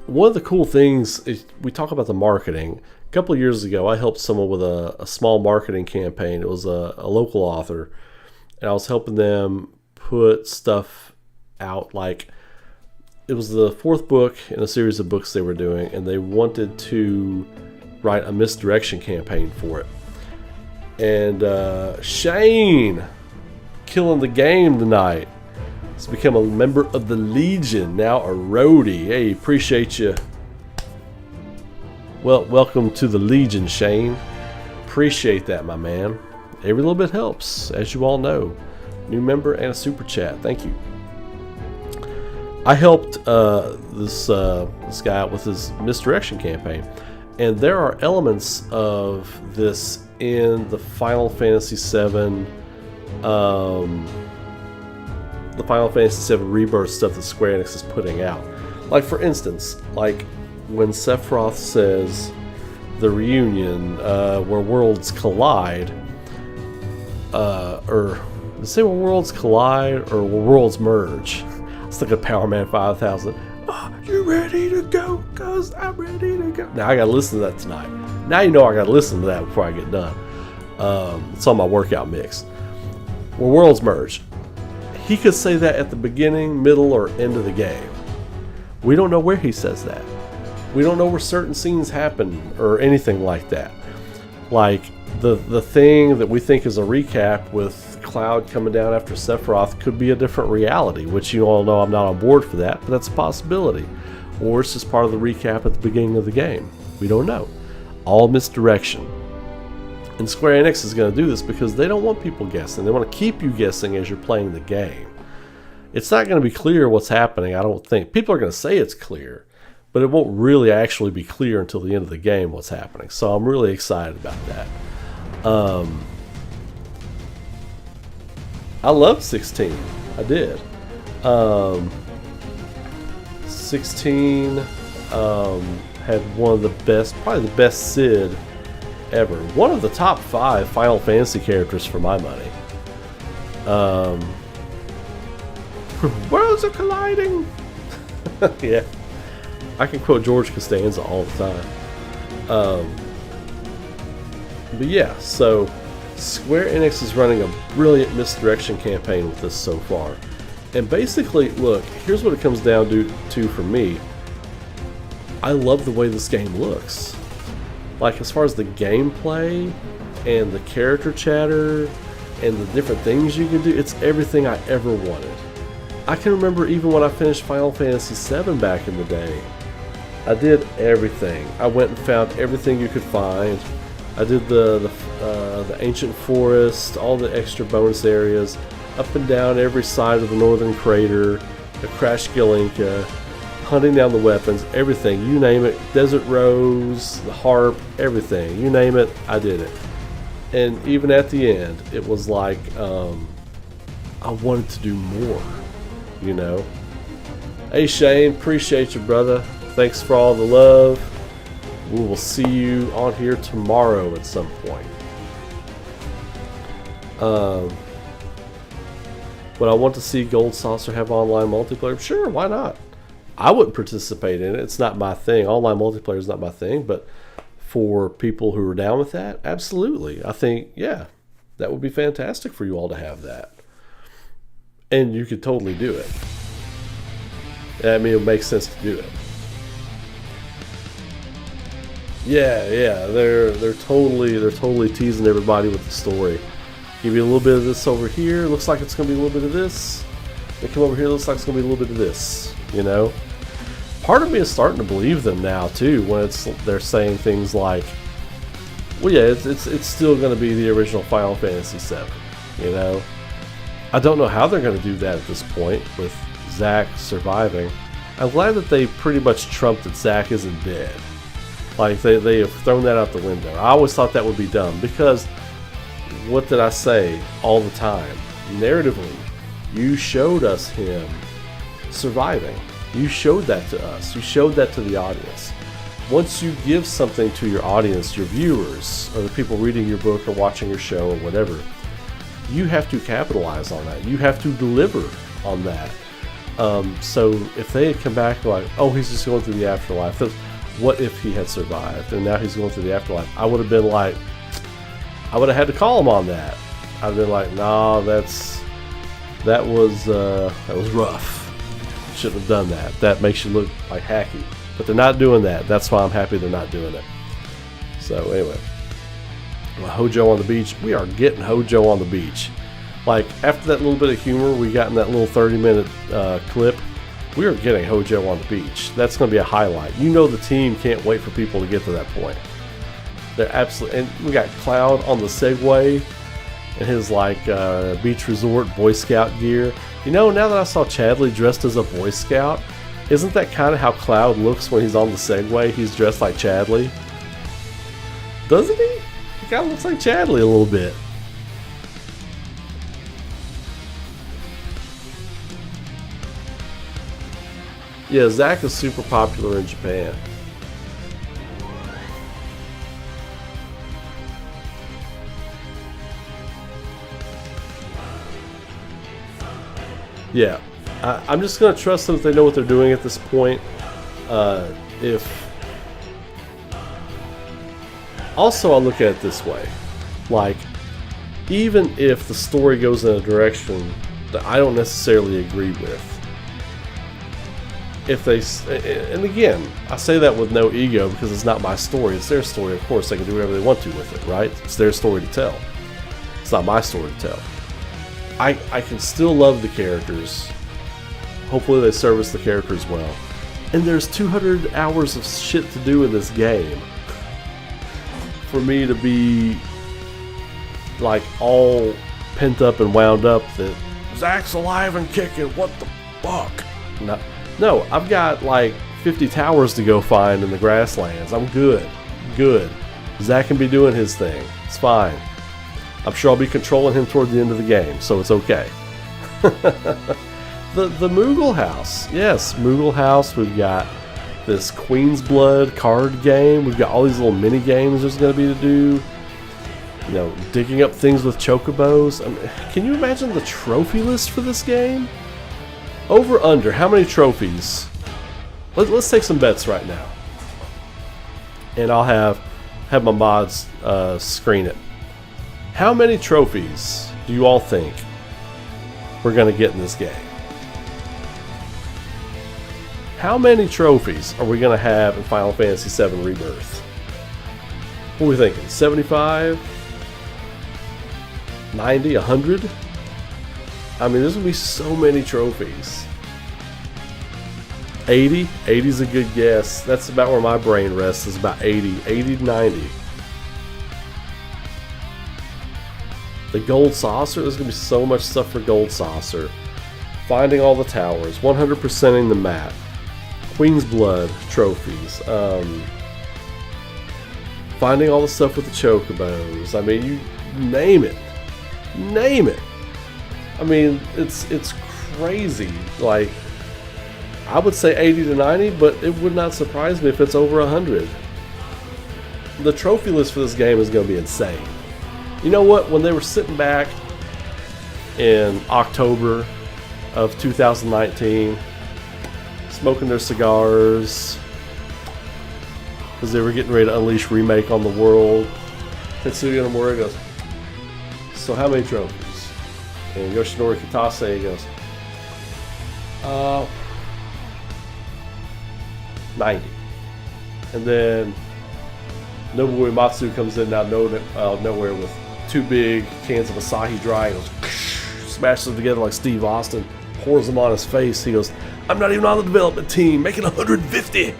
one of the cool things is we talk about the marketing. A couple of years ago, I helped someone with a small marketing campaign. It was a local author. And I was helping them put stuff out. Like, it was the 4th book in a series of books they were doing. And they wanted to write a misdirection campaign for it. And Shane, killing the game tonight. He's become a member of the Legion, now a roadie. Hey, appreciate you. Well, welcome to the Legion, Shane. Appreciate that, my man. Every little bit helps, as you all know. New member and a super chat. Thank you. I helped this guy out with his misdirection campaign, and there are elements of this in the Final Fantasy VII, the Final Fantasy VII Rebirth stuff that Square Enix is putting out. Like, for instance, like when Sephiroth says the reunion where worlds collide, or did it say where worlds collide or where worlds merge? I was thinking of Power Man 5000. Oh, you ready to go? Cause I'm ready to go. Now I gotta listen to that tonight. Now you know I gotta listen to that before I get done. It's on my workout mix. Where worlds merge. He could say that at the beginning, middle, or end of the game. We don't know where he says that. We don't know where certain scenes happen or anything like that. Like the thing that we think is a recap with Cloud coming down after Sephiroth could be a different reality, which you all know I'm not on board for that, but that's a possibility. Or it's just part of the recap at the beginning of the game. We don't know. All misdirection. And Square Enix is going to do this because they don't want people guessing. They want to keep you guessing as you're playing the game. It's not going to be clear what's happening, I don't think. People are going to say it's clear, but it won't really actually be clear until the end of the game what's happening. So I'm really excited about that. I loved 16. I did. 16 had one of the best, probably the best Sid ever. One of the top 5 Final Fantasy characters for my money. Worlds are colliding. Yeah, I can quote George Costanza all the time. But yeah, so Square Enix is running a brilliant misdirection campaign with this so far. And basically, look, here's what it comes down to for me. I love the way this game looks. Like, as far as the gameplay and the character chatter and the different things you can do, it's everything I ever wanted. I can remember even when I finished Final Fantasy VII back in the day. I did everything. I went and found everything you could find. I did the ancient forest, all the extra bonus areas, up and down every side of the northern crater, the Crash Galinka, hunting down the weapons, everything, you name it, Desert Rose, the harp, everything, you name it, I did it. And even at the end, it was like, I wanted to do more, you know. Hey Shane, appreciate you, brother. Thanks for all the love. We will see you on here tomorrow at some point. Would I want to see Gold Saucer have online multiplayer? Sure, why not? I wouldn't participate in it. It's not my thing. Online multiplayer is not my thing, but for people who are down with that, absolutely. I think, yeah, that would be fantastic for you all to have that. And you could totally do it. I mean, it makes sense to do it. Yeah, they're totally teasing everybody with the story. Give you a little bit of this over here. Looks like it's gonna be a little bit of this. They come over here. Looks like it's gonna be a little bit of this. You know. Part of me is starting to believe them now too. When they're saying things like, "Well, yeah, it's still gonna be the original Final Fantasy VII." You know. I don't know how they're going to do that at this point with Zack surviving. I'm glad that they pretty much trumped that Zack isn't dead. Like, they have thrown that out the window. I always thought that would be dumb because, what did I say all the time? Narratively, you showed us him surviving. You showed that to us. You showed that to the audience. Once you give something to your audience, your viewers, or the people reading your book or watching your show or whatever, you have to capitalize on that. You have to deliver on that. So if they had come back like, oh, he's just going through the afterlife. What if he had survived and now he's going through the afterlife? I would have been like, I would have had to call him on that. I'd have been like, nah, that was rough. Shouldn't have done that. That makes you look like hacky. But they're not doing that. That's why I'm happy they're not doing it. So anyway, Hojo on the beach. We are getting Hojo on the beach. Like, after that little bit of humor we got in that little 30-minute clip, we are getting Hojo on the beach. That's going to be a highlight. You know the team can't wait for people to get to that point. They're absolutely... And we got Cloud on the Segway in his, like, beach resort Boy Scout gear. You know, now that I saw Chadley dressed as a Boy Scout, isn't that kind of how Cloud looks when he's on the Segway? He's dressed like Chadley. Doesn't he? He kind of looks like Chadley a little bit. Yeah, Zack is super popular in Japan. Yeah, I'm just going to trust them if they know what they're doing at this point. Also, I'll look at it this way. Like, even if the story goes in a direction that I don't necessarily agree with, if they, and again, I say that with no ego because it's not my story, it's their story. Of course, they can do whatever they want to with it, right? It's their story to tell. It's not my story to tell. I can still love the characters. Hopefully they service the characters well. And there's 200 hours of shit to do in this game for me to be like all pent up and wound up that Zack's alive and kicking, what the fuck? No, I've got like 50 towers to go find in the grasslands. I'm good. Zack can be doing his thing. It's fine. I'm sure I'll be controlling him toward the end of the game, so it's okay. The Moogle House. Yes, Moogle House. We've got this Queen's Blood card game. We've got all these little mini games there's going to be to do. You know, digging up things with chocobos. I mean, can you imagine the trophy list for this game? Over, under, how many trophies? Let's take some bets right now. And I'll have my mods screen it. How many trophies do you all think we're going to get in this game? How many trophies are we going to have in Final Fantasy VII Rebirth? What are we thinking? 75? 90? 100? I mean, there's going to be so many trophies. 80? 80's a good guess. That's about where my brain rests, is about 80. 80 to 90. The Gold Saucer, there's going to be so much stuff for Gold Saucer. Finding all the towers, 100%ing the map, Queen's Blood trophies, finding all the stuff with the chocobos. I mean, you name it. Name it. I mean, it's crazy. Like, I would say 80 to 90, but it would not surprise me if it's over 100. The trophy list for this game is going to be insane. You know what? When they were sitting back in October of 2019, smoking their cigars, because they were getting ready to unleash Remake on the world, Tetsuya Nomura goes, so how many trophies? And Yoshinori Kitase goes, 90. And then Nobuo Uematsu comes in out of nowhere with 2 big cans of Asahi Dry and goes, smashes them together like Steve Austin, pours them on his face. He goes, I'm not even on the development team, making 150.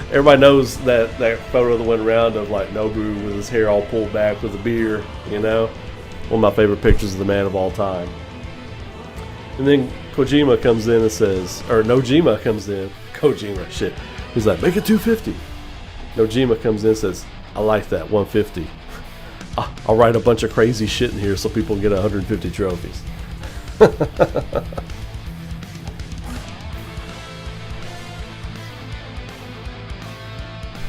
Everybody knows that photo that went around of like Nobu with his hair all pulled back with a beer, you know? One of my favorite pictures of the man of all time. And then Kojima comes in and says, or Nojima comes in, Kojima, shit. He's like, make it 250. Nojima comes in and says, I like that, 150. I'll write a bunch of crazy shit in here so people get 150 trophies.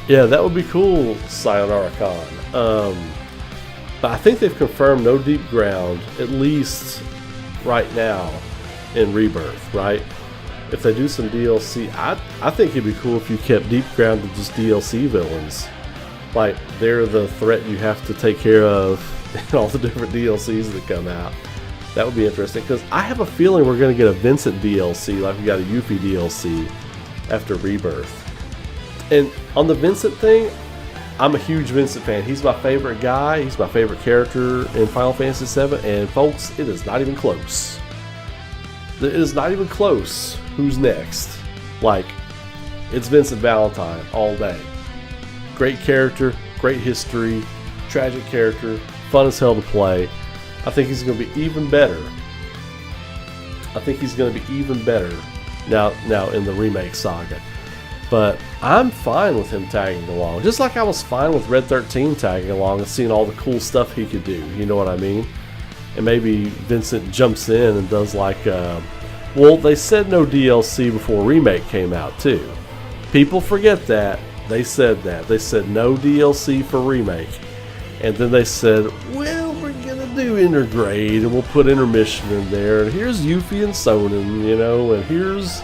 Yeah, that would be cool, Sayonara Khan. But I think they've confirmed no deep ground, at least right now, in Rebirth, right? If they do some DLC, I think it'd be cool if you kept deep ground to just DLC villains. Like, they're the threat you have to take care of in all the different DLCs that come out. That would be interesting, because I have a feeling we're going to get a Vincent DLC, like we got a Yuffie DLC after Rebirth. And on the Vincent thing, I'm a huge Vincent fan. He's my favorite guy. He's my favorite character in Final Fantasy VII. And folks, it is not even close. It is not even close. Who's next? Like, it's Vincent Valentine all day. Great character, great history, tragic character, fun as hell to play. I think he's going to be even better. I think he's going to be even better now in the remake saga. But I'm fine with him tagging along. Just like I was fine with Red 13 tagging along and seeing all the cool stuff he could do. You know what I mean? And maybe Vincent jumps in and does like... well, they said no DLC before Remake came out too. People forget that. They said that. They said no DLC for Remake. And then they said, well, we're going to do Intergrade and we'll put Intermission in there. And here's Yuffie and Sonnen, you know, and here's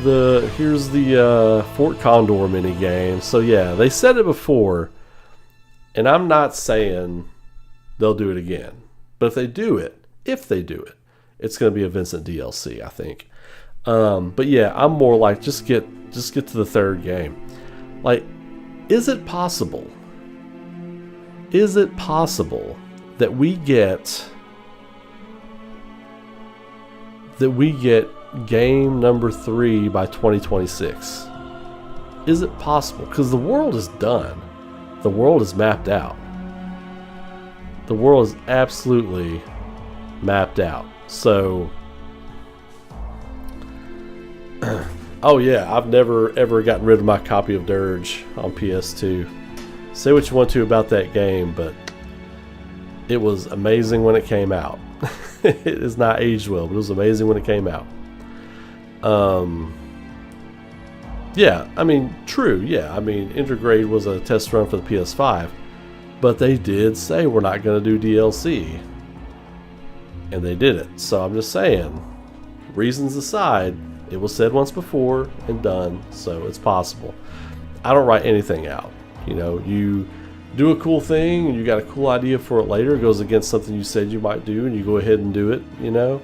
the Fort Condor mini game. So yeah, they said it before, and I'm not saying they'll do it again. But if they do it, it's going to be a Vincent DLC, I think. But yeah, I'm more like just get to the third game. Like, is it possible? Is it possible that we get game number 3 by 2026? Is it possible? Because the world is done. The world is mapped out. The world is absolutely mapped out. So, oh yeah, I've never ever gotten rid of my copy of Dirge on PS2. Say what you want to about that game, but it was amazing when it came out. It is not aged well, but it was amazing when it came out. Yeah, I mean, true, yeah. I mean, Intergrade was a test run for the PS5, but they did say we're not going to do DLC. And they did it. So I'm just saying, reasons aside, it was said once before and done, so it's possible. I don't write anything out. You know, you do a cool thing and you got a cool idea for it later, it goes against something you said you might do, and you go ahead and do it, you know.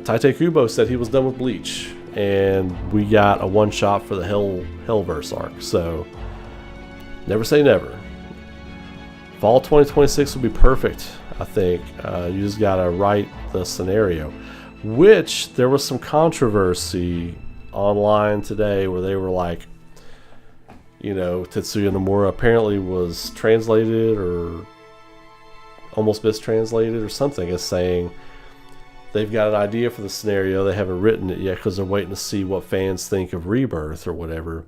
Tite Kubo said he was done with Bleach, and we got a one-shot for the Hellverse arc, so never say never. Fall 2026 will be perfect, I think. You just gotta write the scenario, which there was some controversy online today where they were like, you know, Tetsuya Nomura apparently was translated or almost mistranslated or something as saying they've got an idea for the scenario, they haven't written it yet because they're waiting to see what fans think of Rebirth or whatever.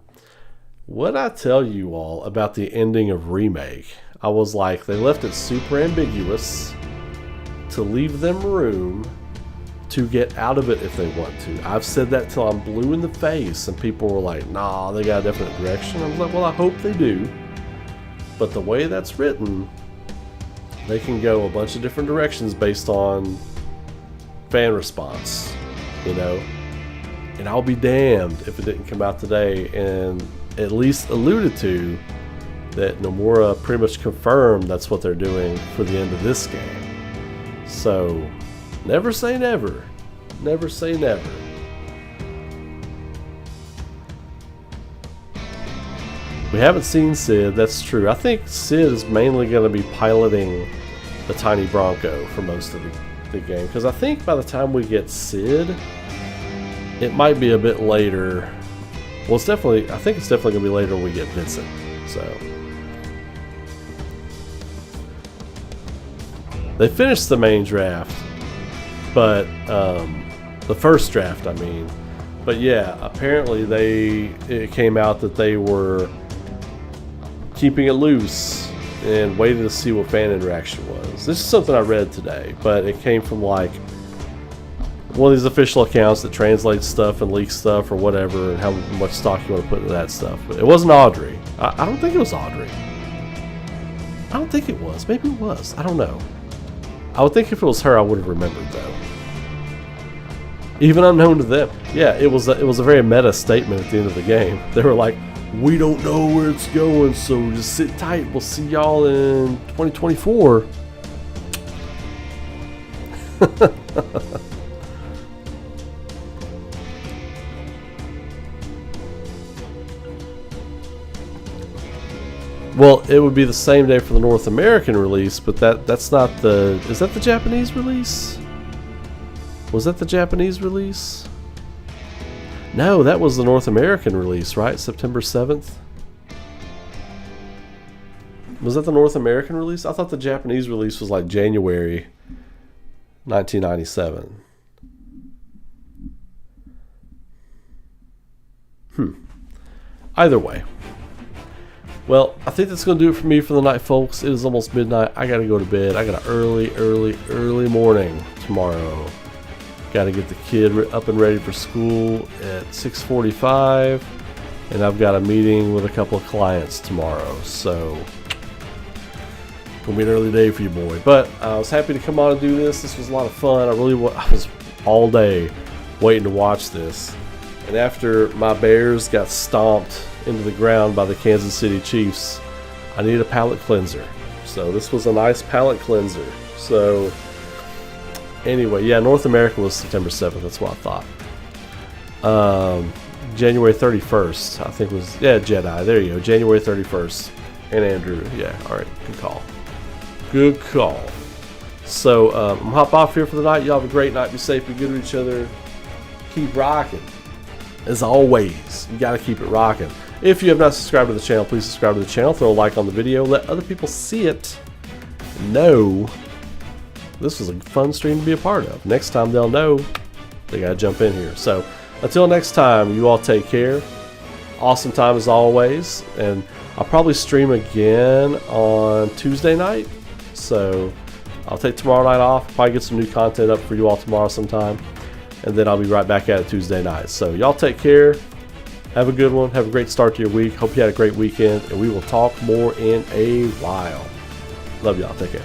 What I tell you all about the ending of Remake, I was like, they left it super ambiguous to leave them room to get out of it if they want to. I've said that till I'm blue in the face, and people were like, nah, they got a definite direction. I was like, well, I hope they do. But the way that's written, they can go a bunch of different directions based on fan response, you know? And I'll be damned if it didn't come out today and at least alluded to that Nomura pretty much confirmed that's what they're doing for the end of this game. So, never say never. Never say never. We haven't seen Sid, that's true. I think Sid is mainly going to be piloting the Tiny Bronco for most of the game. Because I think by the time we get Sid, it might be a bit later Well, it's definitely, I think it's definitely going to be later when we get Vincent. So. They finished the main draft, but the first draft, I mean. But yeah, apparently it came out that they were keeping it loose and waiting to see what fan interaction was. This is something I read today, but it came from like one of these official accounts that translates stuff and leaks stuff or whatever, and how much stock you want to put into that stuff. But it wasn't Audrey. I don't think it was Audrey. I don't think it was. Maybe it was. I don't know. I would think if it was her, I would have remembered though. Even unknown to them. Yeah, it was a very meta statement at the end of the game. They were like, "We don't know where it's going, so just sit tight. We'll see y'all in 2024." Well, it would be the same day for the North American release, but that's not the... Is that the Japanese release? Was that the Japanese release? No, that was the North American release, right? September 7th? Was that the North American release? I thought the Japanese release was like January 1997. Either way. Well, I think that's going to do it for me for the night, folks. It is almost midnight. I got to go to bed. I got an early morning tomorrow. Got to get the kid up and ready for school at 6:45. And I've got a meeting with a couple of clients tomorrow. So, going to be an early day for you, boy. But I was happy to come on and do this. This was a lot of fun. I was all day waiting to watch this. And after my Bears got stomped into the ground by the Kansas City Chiefs, I need a palate cleanser. So this was a nice palate cleanser. So anyway, yeah, North America was September 7th. That's what I thought. January 31st, I think was, yeah, Jedi. There you go, January 31st. And Andrew, yeah, all right, good call. Good call. So I'm gonna hop off here for the night. Y'all have a great night. Be safe, be good to each other. Keep rocking. As always, you gotta keep it rocking. If you have not subscribed to the channel, please subscribe to the channel. Throw a like on the video. Let other people see it. Know this was a fun stream to be a part of. Next time they'll know they gotta jump in here. So until next time, you all take care. Awesome time as always. And I'll probably stream again on Tuesday night. So I'll take tomorrow night off. Probably get some new content up for you all tomorrow sometime. And then I'll be right back at it Tuesday night. So y'all take care. Have a good one. Have a great start to your week. Hope you had a great weekend. And we will talk more in a while. Love y'all. Take care.